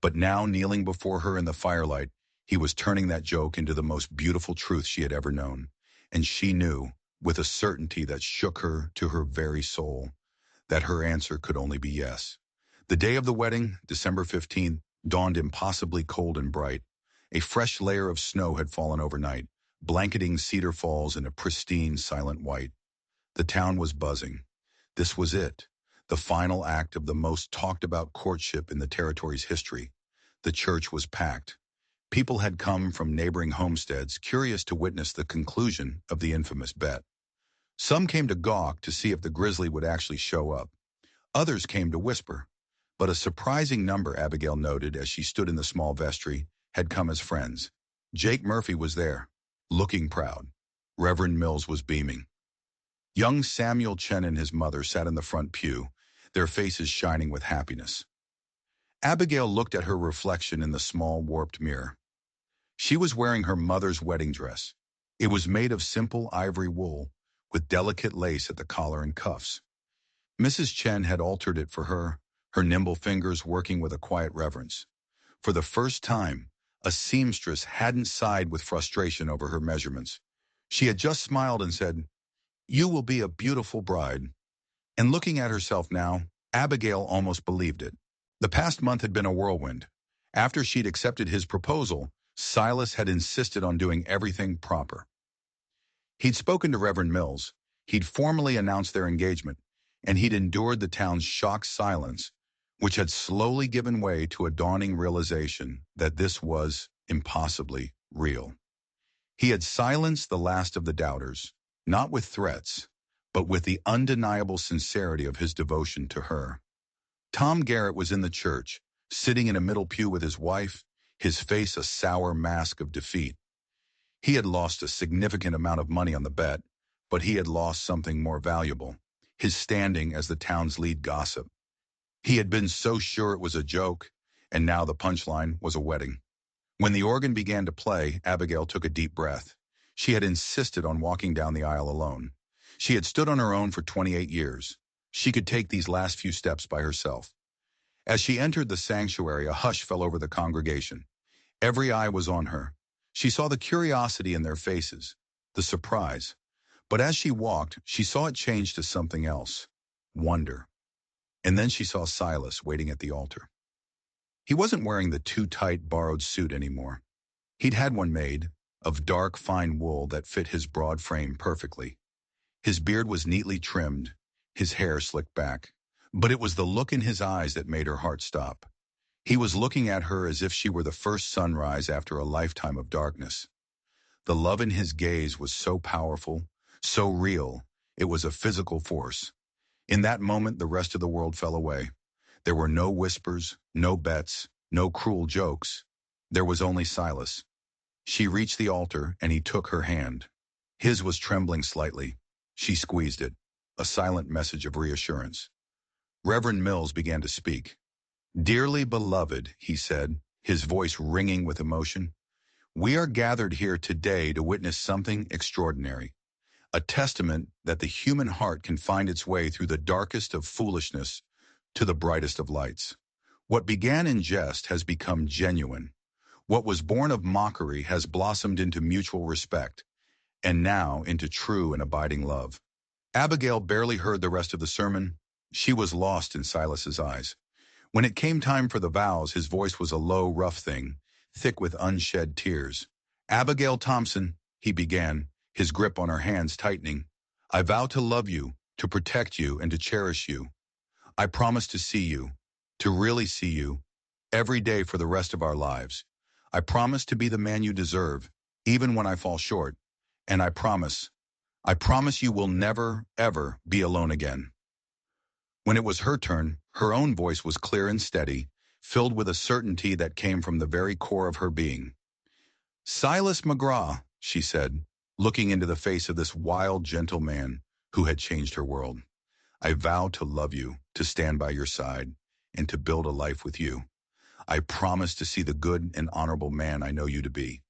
But now, kneeling before her in the firelight, he was turning that joke into the most beautiful truth she had ever known. And she knew, with a certainty that shook her to her very soul, that her answer could only be yes. The day of the wedding, December 15th, dawned impossibly cold and bright. A fresh layer of snow had fallen overnight, blanketing Cedar Falls in a pristine, silent white. The town was buzzing. This was it, the final act of the most talked-about courtship in the territory's history. The church was packed. People had come from neighboring homesteads, curious to witness the conclusion of the infamous bet. Some came to gawk to see if the grizzly would actually show up. Others came to whisper. But a surprising number, Abigail noted as she stood in the small vestry, had come as friends. Jake Murphy was there, looking proud. Reverend Mills was beaming. Young Samuel Chen and his mother sat in the front pew, their faces shining with happiness. Abigail looked at her reflection in the small, warped mirror. She was wearing her mother's wedding dress. It was made of simple ivory wool, with delicate lace at the collar and cuffs. Mrs. Chen had altered it for her, her nimble fingers working with a quiet reverence. For the first time, a seamstress hadn't sighed with frustration over her measurements. She had just smiled and said, "You will be a beautiful bride." And looking at herself now, Abigail almost believed it. The past month had been a whirlwind. After she'd accepted his proposal, Silas had insisted on doing everything proper. He'd spoken to Reverend Mills, he'd formally announced their engagement, and he'd endured the town's shocked silence, which had slowly given way to a dawning realization that this was impossibly real. He had silenced the last of the doubters, not with threats, but with the undeniable sincerity of his devotion to her. Tom Garrett was in the church, sitting in a middle pew with his wife, his face a sour mask of defeat. He had lost a significant amount of money on the bet, but he had lost something more valuable, his standing as the town's lead gossip. He had been so sure it was a joke, and now the punchline was a wedding. When the organ began to play, Abigail took a deep breath. She had insisted on walking down the aisle alone. She had stood on her own for 28 years. She could take these last few steps by herself. As she entered the sanctuary, a hush fell over the congregation. Every eye was on her. She saw the curiosity in their faces, the surprise. But as she walked, she saw it change to something else, wonder. And then she saw Silas waiting at the altar. He wasn't wearing the too-tight borrowed suit anymore. He'd had one made, of dark, fine wool that fit his broad frame perfectly. His beard was neatly trimmed, his hair slicked back. But it was the look in his eyes that made her heart stop. He was looking at her as if she were the first sunrise after a lifetime of darkness. The love in his gaze was so powerful, so real, it was a physical force. In that moment, the rest of the world fell away. There were no whispers, no bets, no cruel jokes. There was only Silas. She reached the altar, and he took her hand. His was trembling slightly. She squeezed it, a silent message of reassurance. Reverend Mills began to speak. "Dearly beloved," he said, his voice ringing with emotion, "we are gathered here today to witness something extraordinary, a testament that the human heart can find its way through the darkest of foolishness to the brightest of lights. What began in jest has become genuine. What was born of mockery has blossomed into mutual respect, and now into true and abiding love." Abigail barely heard the rest of the sermon. She was lost in Silas's eyes. When it came time for the vows, his voice was a low, rough thing, thick with unshed tears. "Abigail Thompson," he began, his grip on her hands tightening, "I vow to love you, to protect you, and to cherish you. I promise to see you, to really see you, every day for the rest of our lives. I promise to be the man you deserve, even when I fall short. And I promise you will never, ever be alone again." When it was her turn, her own voice was clear and steady, filled with a certainty that came from the very core of her being. "Silas McGraw," she said, looking into the face of this wild, gentle man who had changed her world. I vow to love you, to stand by your side, and to build a life with you. I promise to see the good and honorable man I know you to be.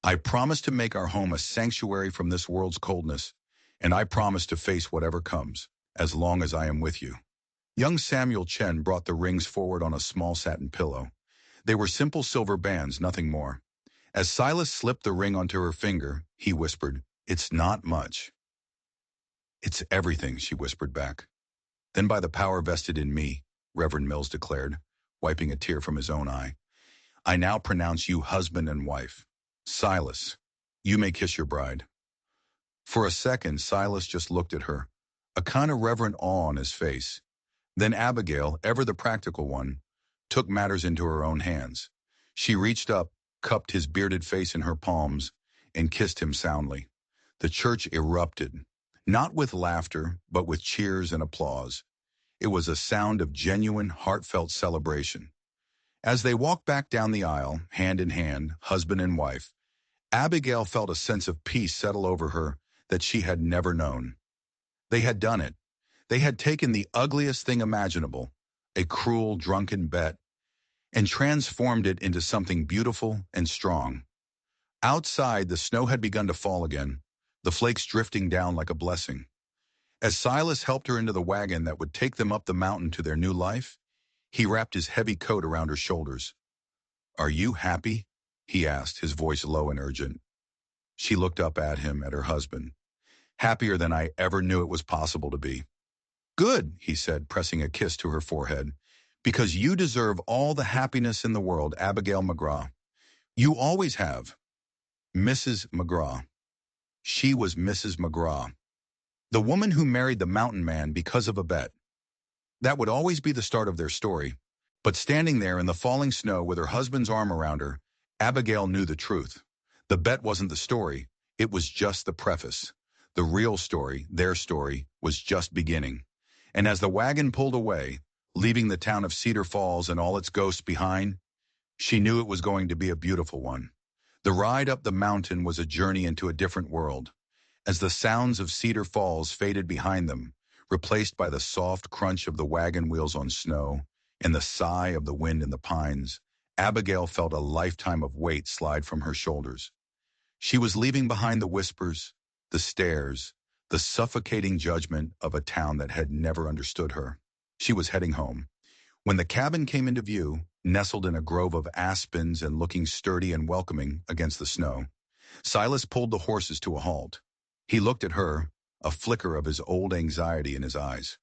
I promise to make our home a sanctuary from this world's coldness, and I promise to face whatever comes, as long as I am with you. Young Samuel Chen brought the rings forward on a small satin pillow. They were simple silver bands, nothing more. As Silas slipped the ring onto her finger, he whispered, "It's not much." "It's everything," she whispered back. "Then by the power vested in me," Reverend Mills declared, wiping a tear from his own eye, "I now pronounce you husband and wife. Silas, you may kiss your bride." For a second, Silas just looked at her, a kind of reverent awe on his face. Then Abigail, ever the practical one, took matters into her own hands. She reached up, cupped his bearded face in her palms, and kissed him soundly. The church erupted, not with laughter, but with cheers and applause. It was a sound of genuine, heartfelt celebration. As they walked back down the aisle, hand in hand, husband and wife, Abigail felt a sense of peace settle over her that she had never known. They had done it. They had taken the ugliest thing imaginable, a cruel, drunken bet, and transformed it into something beautiful and strong. Outside, the snow had begun to fall again, the flakes drifting down like a blessing. As Silas helped her into the wagon that would take them up the mountain to their new life, he wrapped his heavy coat around her shoulders. "Are you happy?" he asked, his voice low and urgent. She looked up at him, at her husband. "Happier than I ever knew it was possible to be." "Good," he said, pressing a kiss to her forehead, "because you deserve all the happiness in the world, Abigail McGraw. You always have." Mrs. McGraw. She was Mrs. McGraw, the woman who married the mountain man because of a bet. That would always be the start of their story. But standing there in the falling snow with her husband's arm around her, Abigail knew the truth. The bet wasn't the story. It was just the preface. The real story, their story, was just beginning. And as the wagon pulled away, leaving the town of Cedar Falls and all its ghosts behind, she knew it was going to be a beautiful one. The ride up the mountain was a journey into a different world. As the sounds of Cedar Falls faded behind them, replaced by the soft crunch of the wagon wheels on snow and the sigh of the wind in the pines, Abigail felt a lifetime of weight slide from her shoulders. She was leaving behind the whispers, the stares, the suffocating judgment of a town that had never understood her. She was heading home. When the cabin came into view, nestled in a grove of aspens and looking sturdy and welcoming against the snow, Silas pulled the horses to a halt. He looked at her, a flicker of his old anxiety in his eyes.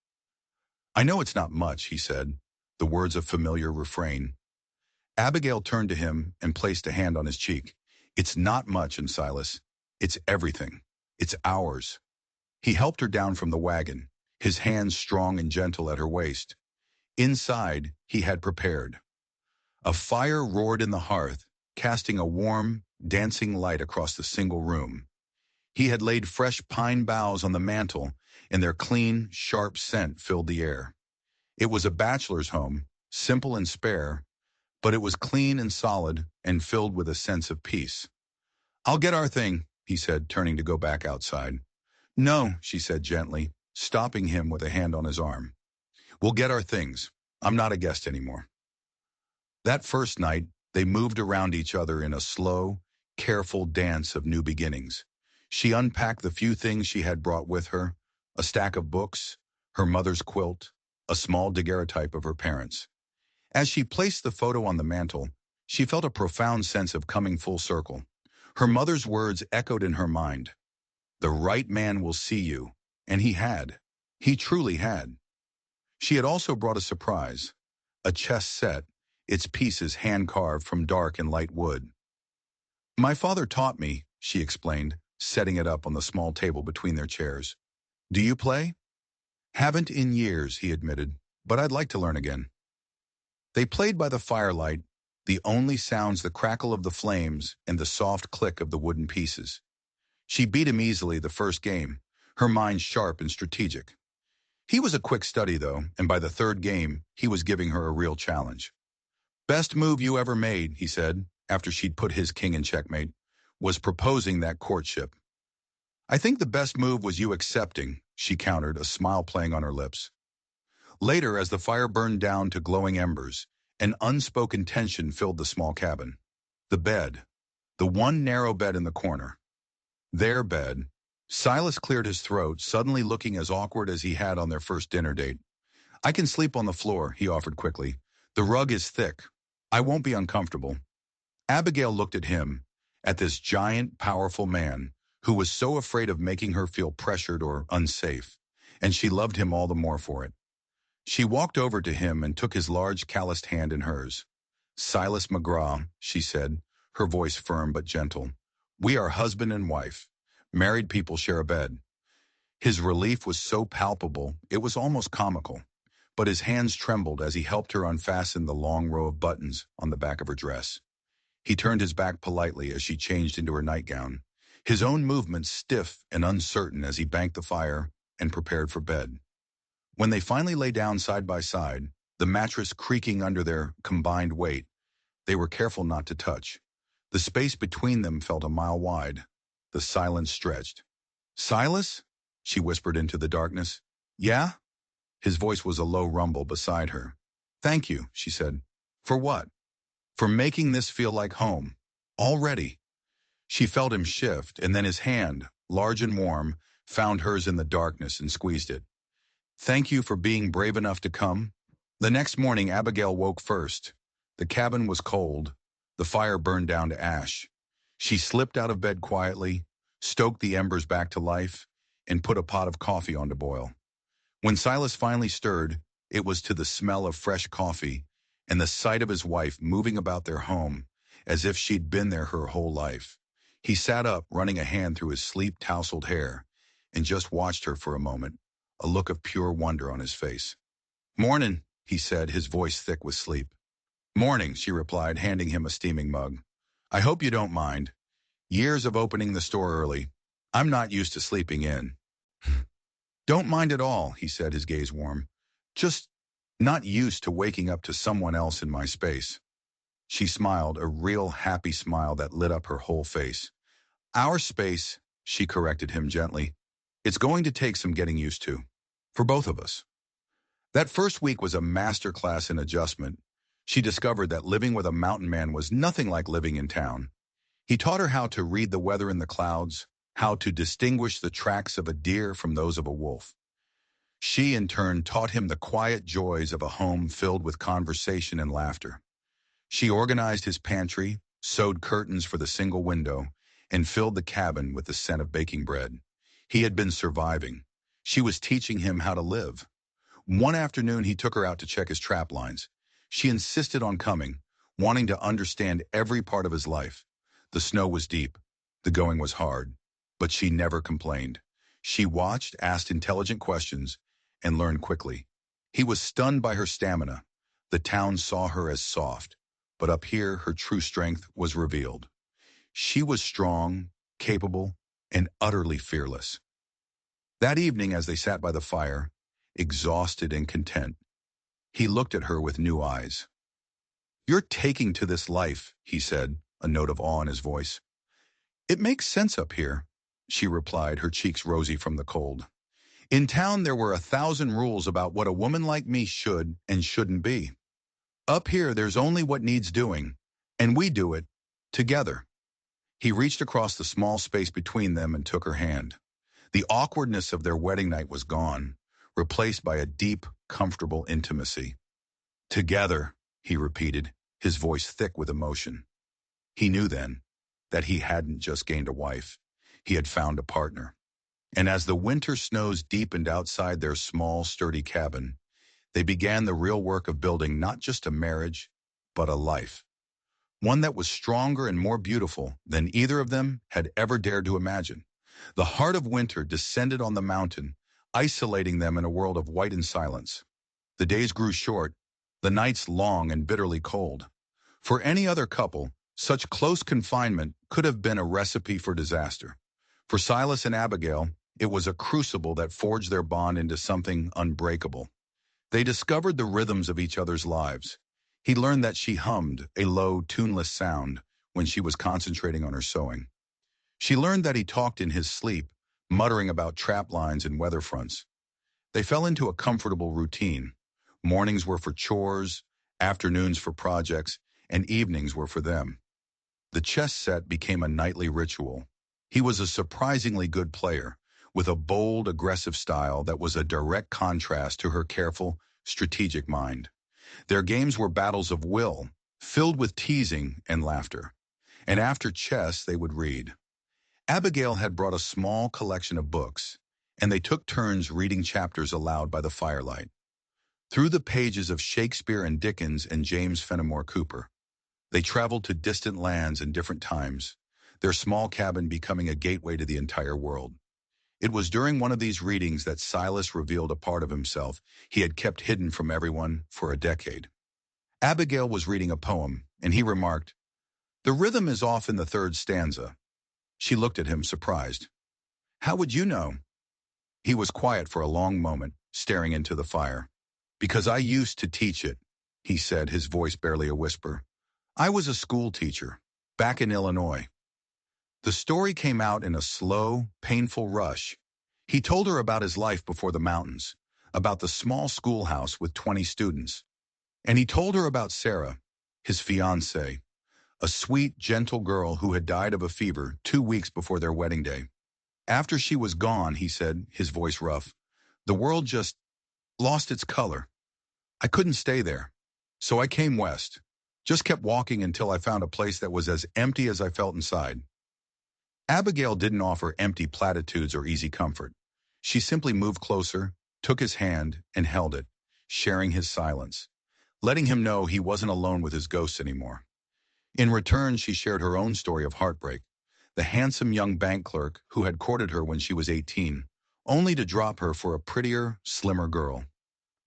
"I know it's not much," he said, the words a familiar refrain. Abigail turned to him and placed a hand on his cheek. "It's not much, and Silas. It's everything. It's ours." He helped her down from the wagon, his hands strong and gentle at her waist. Inside, he had prepared. A fire roared in the hearth, casting a warm, dancing light across the single room. He had laid fresh pine boughs on the mantel, and their clean, sharp scent filled the air. It was a bachelor's home, simple and spare, but it was clean and solid and filled with a sense of peace. "I'll get our thing," he said, turning to go back outside. "No," she said gently, stopping him with a hand on his arm. "We'll get our things. I'm not a guest anymore." That first night, they moved around each other in a slow, careful dance of new beginnings. She unpacked the few things she had brought with her, a stack of books, her mother's quilt, a small daguerreotype of her parents. As she placed the photo on the mantel, she felt a profound sense of coming full circle. Her mother's words echoed in her mind. "The right man will see you," and he had. He truly had. She had also brought a surprise, a chess set, its pieces hand-carved from dark and light wood. "My father taught me," she explained, setting it up on the small table between their chairs. "Do you play?" "Haven't in years," he admitted, "but I'd like to learn again." They played by the firelight, the only sounds the crackle of the flames and the soft click of the wooden pieces. She beat him easily the first game, her mind sharp and strategic. He was a quick study, though, and by the third game, he was giving her a real challenge. "Best move you ever made," he said, after she'd put his king in checkmate, "was proposing that courtship." I think the best move was you accepting, she countered, a smile playing on her lips. Later, as the fire burned down to glowing embers, an unspoken tension filled the small cabin. The bed. The one narrow bed in the corner. Their bed. Silas cleared his throat, suddenly looking as awkward as he had on their first dinner date. I can sleep on the floor, he offered quickly. The rug is thick. I won't be uncomfortable. Abigail looked at him, at this giant, powerful man, who was so afraid of making her feel pressured or unsafe, and she loved him all the more for it. She walked over to him and took his large, calloused hand in hers. Silas McGraw, she said, her voice firm but gentle. We are husband and wife. Married people share a bed. His relief was so palpable, it was almost comical, but his hands trembled as he helped her unfasten the long row of buttons on the back of her dress. He turned his back politely as she changed into her nightgown, his own movements stiff and uncertain as he banked the fire and prepared for bed. When they finally lay down side by side, the mattress creaking under their combined weight, they were careful not to touch. The space between them felt a mile wide. The silence stretched. Silas? She whispered into the darkness. Yeah? His voice was a low rumble beside her. Thank you, she said. For what? For making this feel like home. Already. She felt him shift, and then his hand, large and warm, found hers in the darkness and squeezed it. Thank you for being brave enough to come. The next morning, Abigail woke first. The cabin was cold. The fire burned down to ash. She slipped out of bed quietly, stoked the embers back to life, and put a pot of coffee on to boil. When Silas finally stirred, it was to the smell of fresh coffee and the sight of his wife moving about their home as if she'd been there her whole life. He sat up, running a hand through his sleep-tousled hair, and just watched her for a moment, a look of pure wonder on his face. Mornin', he said, his voice thick with sleep. Morning, she replied, handing him a steaming mug. I hope you don't mind. Years of opening the store early. I'm not used to sleeping in. Don't mind at all, he said, his gaze warm. Just not used to waking up to someone else in my space. She smiled, a real happy smile that lit up her whole face. Our space, she corrected him gently. It's going to take some getting used to. For both of us. That first week was a master class in adjustment. She discovered that living with a mountain man was nothing like living in town. He taught her how to read the weather in the clouds, how to distinguish the tracks of a deer from those of a wolf. She, in turn, taught him the quiet joys of a home filled with conversation and laughter. She organized his pantry, sewed curtains for the single window, and filled the cabin with the scent of baking bread. He had been surviving. She was teaching him how to live. One afternoon, he took her out to check his trap lines. She insisted on coming, wanting to understand every part of his life. The snow was deep. The going was hard. But she never complained. She watched, asked intelligent questions, and learned quickly. He was stunned by her stamina. The town saw her as soft, but up here her true strength was revealed. She was strong, capable, and utterly fearless. That evening, as they sat by the fire, exhausted and content, he looked at her with new eyes. You're taking to this life, he said, a note of awe in his voice. It makes sense up here, she replied, her cheeks rosy from the cold. In town, there were 1,000 rules about what a woman like me should and shouldn't be. Up here, there's only what needs doing, and we do it together. He reached across the small space between them and took her hand. The awkwardness of their wedding night was gone, replaced by a deep, comfortable intimacy. Together, he repeated, his voice thick with emotion. He knew then that he hadn't just gained a wife. He had found a partner. And as the winter snows deepened outside their small, sturdy cabin, they began the real work of building not just a marriage, but a life. One that was stronger and more beautiful than either of them had ever dared to imagine. The heart of winter descended on the mountain, isolating them in a world of white and silence. The days grew short, the nights long and bitterly cold. For any other couple, such close confinement could have been a recipe for disaster. For Silas and Abigail, it was a crucible that forged their bond into something unbreakable. They discovered the rhythms of each other's lives. He learned that she hummed, a low, tuneless sound, when she was concentrating on her sewing. She learned that he talked in his sleep, muttering about trap lines and weather fronts. They fell into a comfortable routine. Mornings were for chores, afternoons for projects, and evenings were for them. The chess set became a nightly ritual. He was a surprisingly good player, with a bold, aggressive style that was a direct contrast to her careful, strategic mind. Their games were battles of will, filled with teasing and laughter. And after chess, they would read. Abigail had brought a small collection of books, and they took turns reading chapters aloud by the firelight. Through the pages of Shakespeare and Dickens and James Fenimore Cooper, they traveled to distant lands and different times, their small cabin becoming a gateway to the entire world. It was during one of these readings that Silas revealed a part of himself he had kept hidden from everyone for a decade. Abigail was reading a poem, and he remarked, "The rhythm is off in the third stanza." She looked at him, surprised. "How would you know?" He was quiet for a long moment, staring into the fire. "Because I used to teach it," he said, his voice barely a whisper. "I was a school teacher, back in Illinois." The story came out in a slow, painful rush. He told her about his life before the mountains, about the small schoolhouse with 20 students. And he told her about Sarah, his fiancée, a sweet, gentle girl who had died of a fever 2 weeks before their wedding day. After she was gone, he said, his voice rough, the world just lost its color. I couldn't stay there. So I came west. Just kept walking until I found a place that was as empty as I felt inside. Abigail didn't offer empty platitudes or easy comfort. She simply moved closer, took his hand, and held it, sharing his silence, letting him know he wasn't alone with his ghosts anymore. In return, she shared her own story of heartbreak, the handsome young bank clerk who had courted her when she was 18, only to drop her for a prettier, slimmer girl.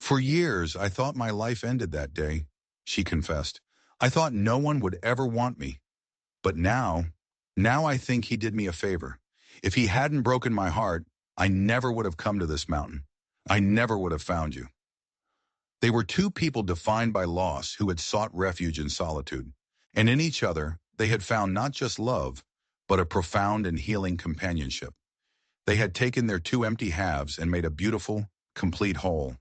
"For years, I thought my life ended that day," she confessed. "I thought no one would ever want me. But now I think he did me a favor. If he hadn't broken my heart, I never would have come to this mountain. I never would have found you." They were two people defined by loss who had sought refuge in solitude. And in each other, they had found not just love, but a profound and healing companionship. They had taken their two empty halves and made a beautiful, complete whole.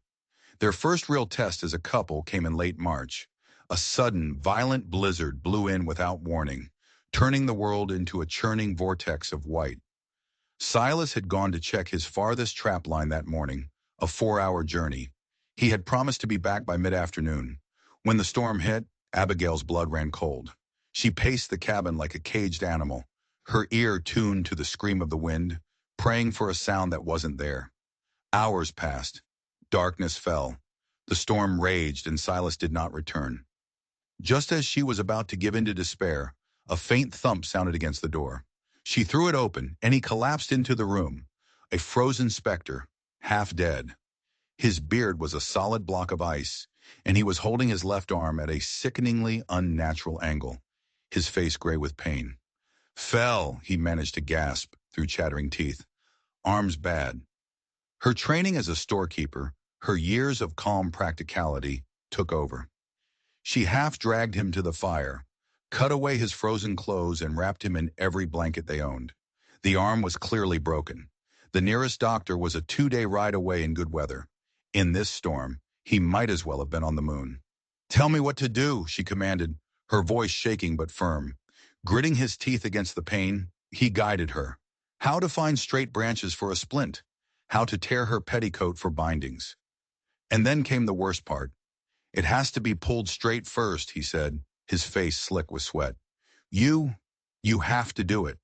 Their first real test as a couple came in late March. A sudden, violent blizzard blew in without warning, turning the world into a churning vortex of white. Silas had gone to check his farthest trap line that morning, a 4-hour journey. He had promised to be back by mid-afternoon. When the storm hit, Abigail's blood ran cold. She paced the cabin like a caged animal, her ear tuned to the scream of the wind, praying for a sound that wasn't there. Hours passed. Darkness fell. The storm raged and Silas did not return. Just as she was about to give in to despair, a faint thump sounded against the door. She threw it open, and he collapsed into the room, a frozen specter, half dead. His beard was a solid block of ice, and he was holding his left arm at a sickeningly unnatural angle, his face gray with pain. "Fell," he managed to gasp through chattering teeth. "Arm's bad." Her training as a storekeeper, her years of calm practicality, took over. She half dragged him to the fire, cut away his frozen clothes, and wrapped him in every blanket they owned. The arm was clearly broken. The nearest doctor was a 2-day ride away in good weather. In this storm, he might as well have been on the moon. "Tell me what to do," she commanded, her voice shaking but firm. Gritting his teeth against the pain, he guided her. How to find straight branches for a splint, how to tear her petticoat for bindings. And then came the worst part. "It has to be pulled straight first," he said, his face slick with sweat. You have to do it."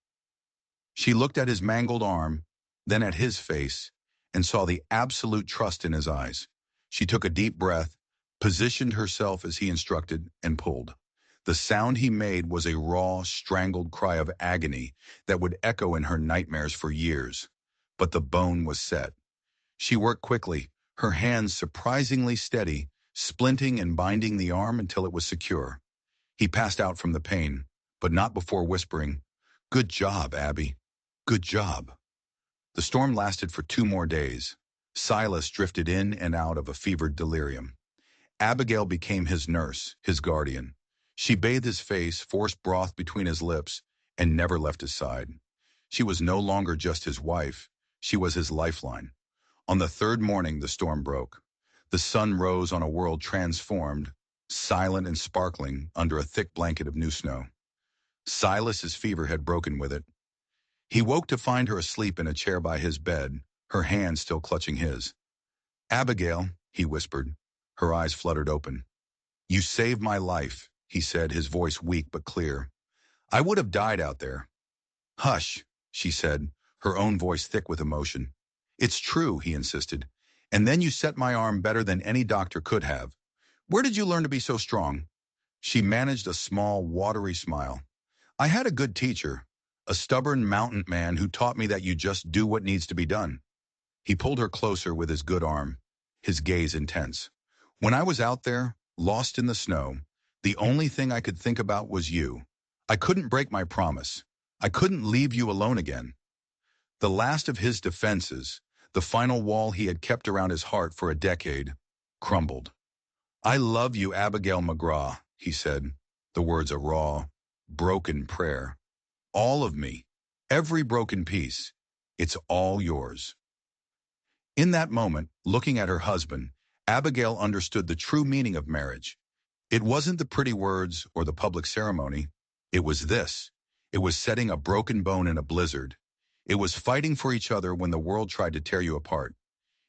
She looked at his mangled arm, then at his face, and saw the absolute trust in his eyes. She took a deep breath, positioned herself as he instructed, and pulled. The sound he made was a raw, strangled cry of agony that would echo in her nightmares for years. But the bone was set. She worked quickly, her hands surprisingly steady, splinting and binding the arm until it was secure. He passed out from the pain, but not before whispering, "Good job, Abby. Good job." The storm lasted for 2 more days. Silas drifted in and out of a fevered delirium. Abigail became his nurse, his guardian. She bathed his face, forced broth between his lips, and never left his side. She was no longer just his wife. She was his lifeline. On the third morning, the storm broke. The sun rose on a world transformed, silent and sparkling under a thick blanket of new snow. Silas's fever had broken with it. He woke to find her asleep in a chair by his bed, her hand still clutching his. "Abigail," he whispered. Her eyes fluttered open. "You saved my life," he said, his voice weak but clear. "I would have died out there." "Hush," she said, her own voice thick with emotion. "It's true," he insisted. "And then you set my arm better than any doctor could have. Where did you learn to be so strong?" She managed a small, watery smile. "I had a good teacher, a stubborn mountain man who taught me that you just do what needs to be done." He pulled her closer with his good arm, his gaze intense. "When I was out there, lost in the snow, the only thing I could think about was you. I couldn't break my promise. I couldn't leave you alone again." The last of his defenses, the final wall he had kept around his heart for a decade, crumbled. "I love you, Abigail McGraw," he said, the words a raw, broken prayer. "All of me, every broken piece, it's all yours." In that moment, looking at her husband, Abigail understood the true meaning of marriage. It wasn't the pretty words or the public ceremony. It was this. It was setting a broken bone in a blizzard. It was fighting for each other when the world tried to tear you apart.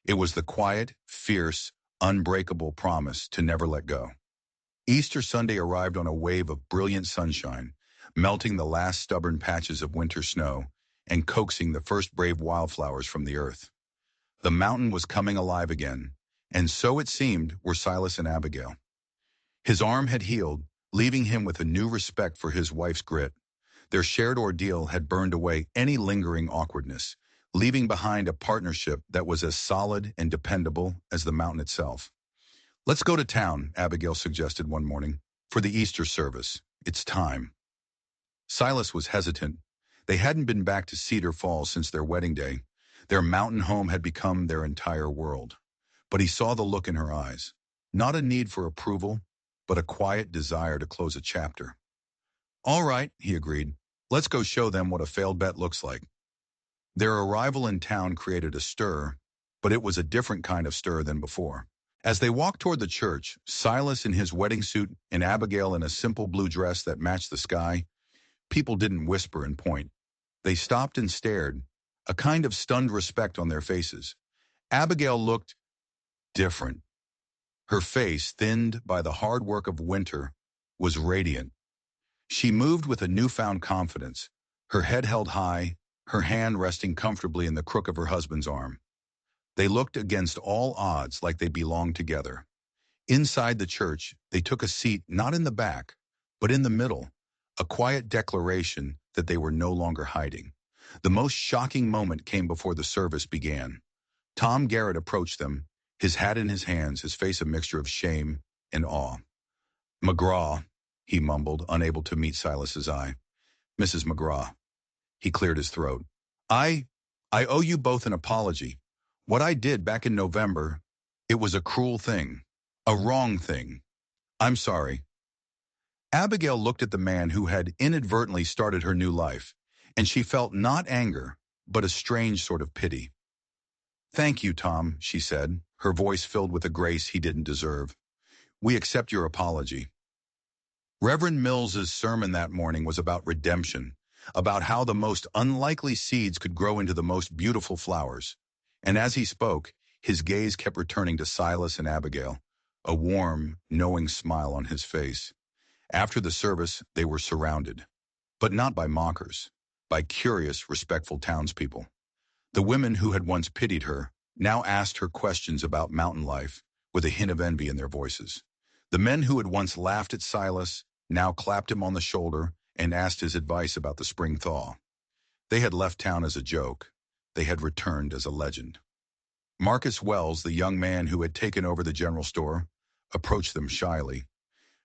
It was the quiet, fierce, unbreakable promise to never let go. Easter Sunday arrived on a wave of brilliant sunshine, melting the last stubborn patches of winter snow and coaxing the first brave wildflowers from the earth. The mountain was coming alive again, and so it seemed were Silas and Abigail. His arm had healed, leaving him with a new respect for his wife's grit. Their shared ordeal had burned away any lingering awkwardness, leaving behind a partnership that was as solid and dependable as the mountain itself. "Let's go to town," Abigail suggested one morning, "for the Easter service. It's time." Silas was hesitant. They hadn't been back to Cedar Falls since their wedding day. Their mountain home had become their entire world. But he saw the look in her eyes. Not a need for approval, but a quiet desire to close a chapter. "All right," he agreed. "Let's go show them what a failed bet looks like." Their arrival in town created a stir, but it was a different kind of stir than before. As they walked toward the church, Silas in his wedding suit and Abigail in a simple blue dress that matched the sky, people didn't whisper and point. They stopped and stared, a kind of stunned respect on their faces. Abigail looked different. Her face, thinned by the hard work of winter, was radiant. She moved with a newfound confidence, her head held high, her hand resting comfortably in the crook of her husband's arm. They looked against all odds like they belonged together. Inside the church, they took a seat not in the back, but in the middle, a quiet declaration that they were no longer hiding. The most shocking moment came before the service began. Tom Garrett approached them, his hat in his hands, his face a mixture of shame and awe. "McGraw," he mumbled, unable to meet Silas's eye. "Mrs. McGraw." He cleared his throat. I owe you both an apology. What I did back in November, it was a cruel thing, a wrong thing. I'm sorry." Abigail looked at the man who had inadvertently started her new life, and she felt not anger, but a strange sort of pity. "Thank you, Tom," she said, her voice filled with a grace he didn't deserve. "We accept your apology." Reverend Mills's sermon that morning was about redemption, about how the most unlikely seeds could grow into the most beautiful flowers. And as he spoke, his gaze kept returning to Silas and Abigail, a warm, knowing smile on his face. After the service, they were surrounded, but not by mockers, by curious, respectful townspeople. The women who had once pitied her now asked her questions about mountain life, with a hint of envy in their voices. The men who had once laughed at Silas now clapped him on the shoulder and asked his advice about the spring thaw. They had left town as a joke. They had returned as a legend. Marcus Wells, the young man who had taken over the general store, approached them shyly.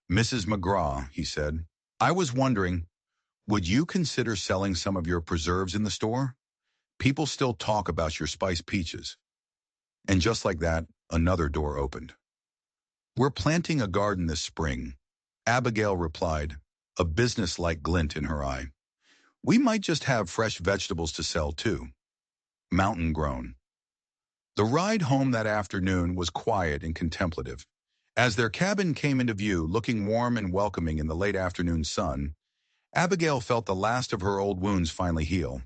"Mrs. McGraw," he said, "I was wondering, would you consider selling some of your preserves in the store? People still talk about your spiced peaches." And just like that, another door opened. "We're planting a garden this spring," Abigail replied, a business-like glint in her eye. "We might just have fresh vegetables to sell, too." mountain grown. The ride home that afternoon was quiet and contemplative. As their cabin came into view, looking warm and welcoming in the late afternoon sun, Abigail felt the last of her old wounds finally heal.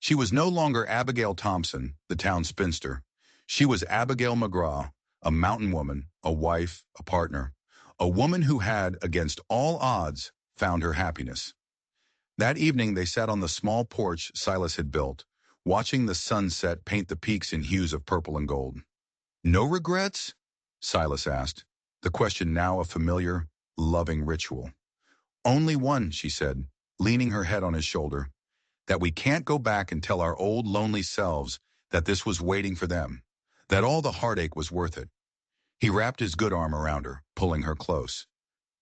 She was no longer Abigail Thompson, the town spinster. She was Abigail McGraw, a mountain woman, a wife, a partner, a woman who had, against all odds, found her happiness. That evening they sat on the small porch Silas had built, watching the sunset paint the peaks in hues of purple and gold. "No regrets?" Silas asked, the question now a familiar, loving ritual. "Only one," she said, leaning her head on his shoulder, "that we can't go back and tell our old lonely selves that this was waiting for them, that all the heartache was worth it." He wrapped his good arm around her, pulling her close.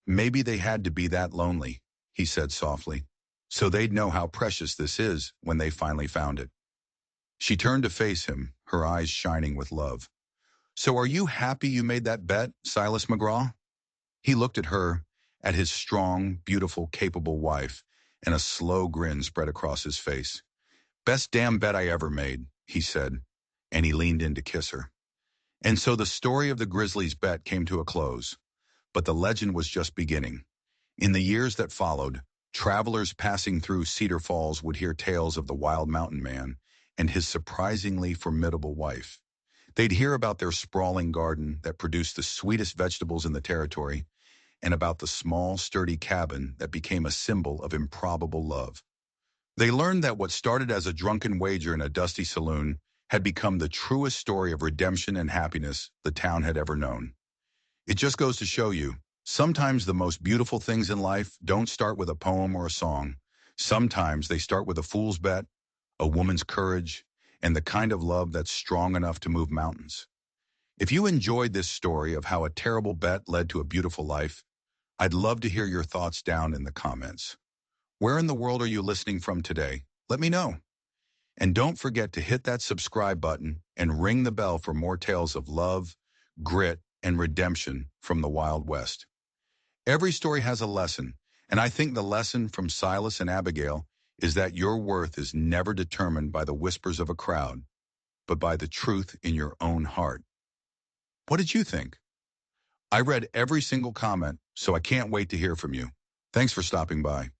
"Maybe they had to be that lonely," he said softly, "so they'd know how precious this is when they finally found it." She turned to face him, her eyes shining with love. "So are you happy you made that bet, Silas McGraw?" He looked at her, at his strong, beautiful, capable wife, and a slow grin spread across his face. "Best damn bet I ever made," he said, and he leaned in to kiss her. And so the story of the Grizzlies' bet came to a close, but the legend was just beginning. In the years that followed, travelers passing through Cedar Falls would hear tales of the wild mountain man and his surprisingly formidable wife. They'd hear about their sprawling garden that produced the sweetest vegetables in the territory, and about the small, sturdy cabin that became a symbol of improbable love. They learned that what started as a drunken wager in a dusty saloon had become the truest story of redemption and happiness the town had ever known. It just goes to show you, sometimes the most beautiful things in life don't start with a poem or a song. Sometimes they start with a fool's bet, a woman's courage, and the kind of love that's strong enough to move mountains. If you enjoyed this story of how a terrible bet led to a beautiful life, I'd love to hear your thoughts down in the comments. Where in the world are you listening from today? Let me know. And don't forget to hit that subscribe button and ring the bell for more tales of love, grit, and redemption from the Wild West. Every story has a lesson, and I think the lesson from Silas and Abigail is that your worth is never determined by the whispers of a crowd, but by the truth in your own heart. What did you think? I read every single comment, so I can't wait to hear from you. Thanks for stopping by.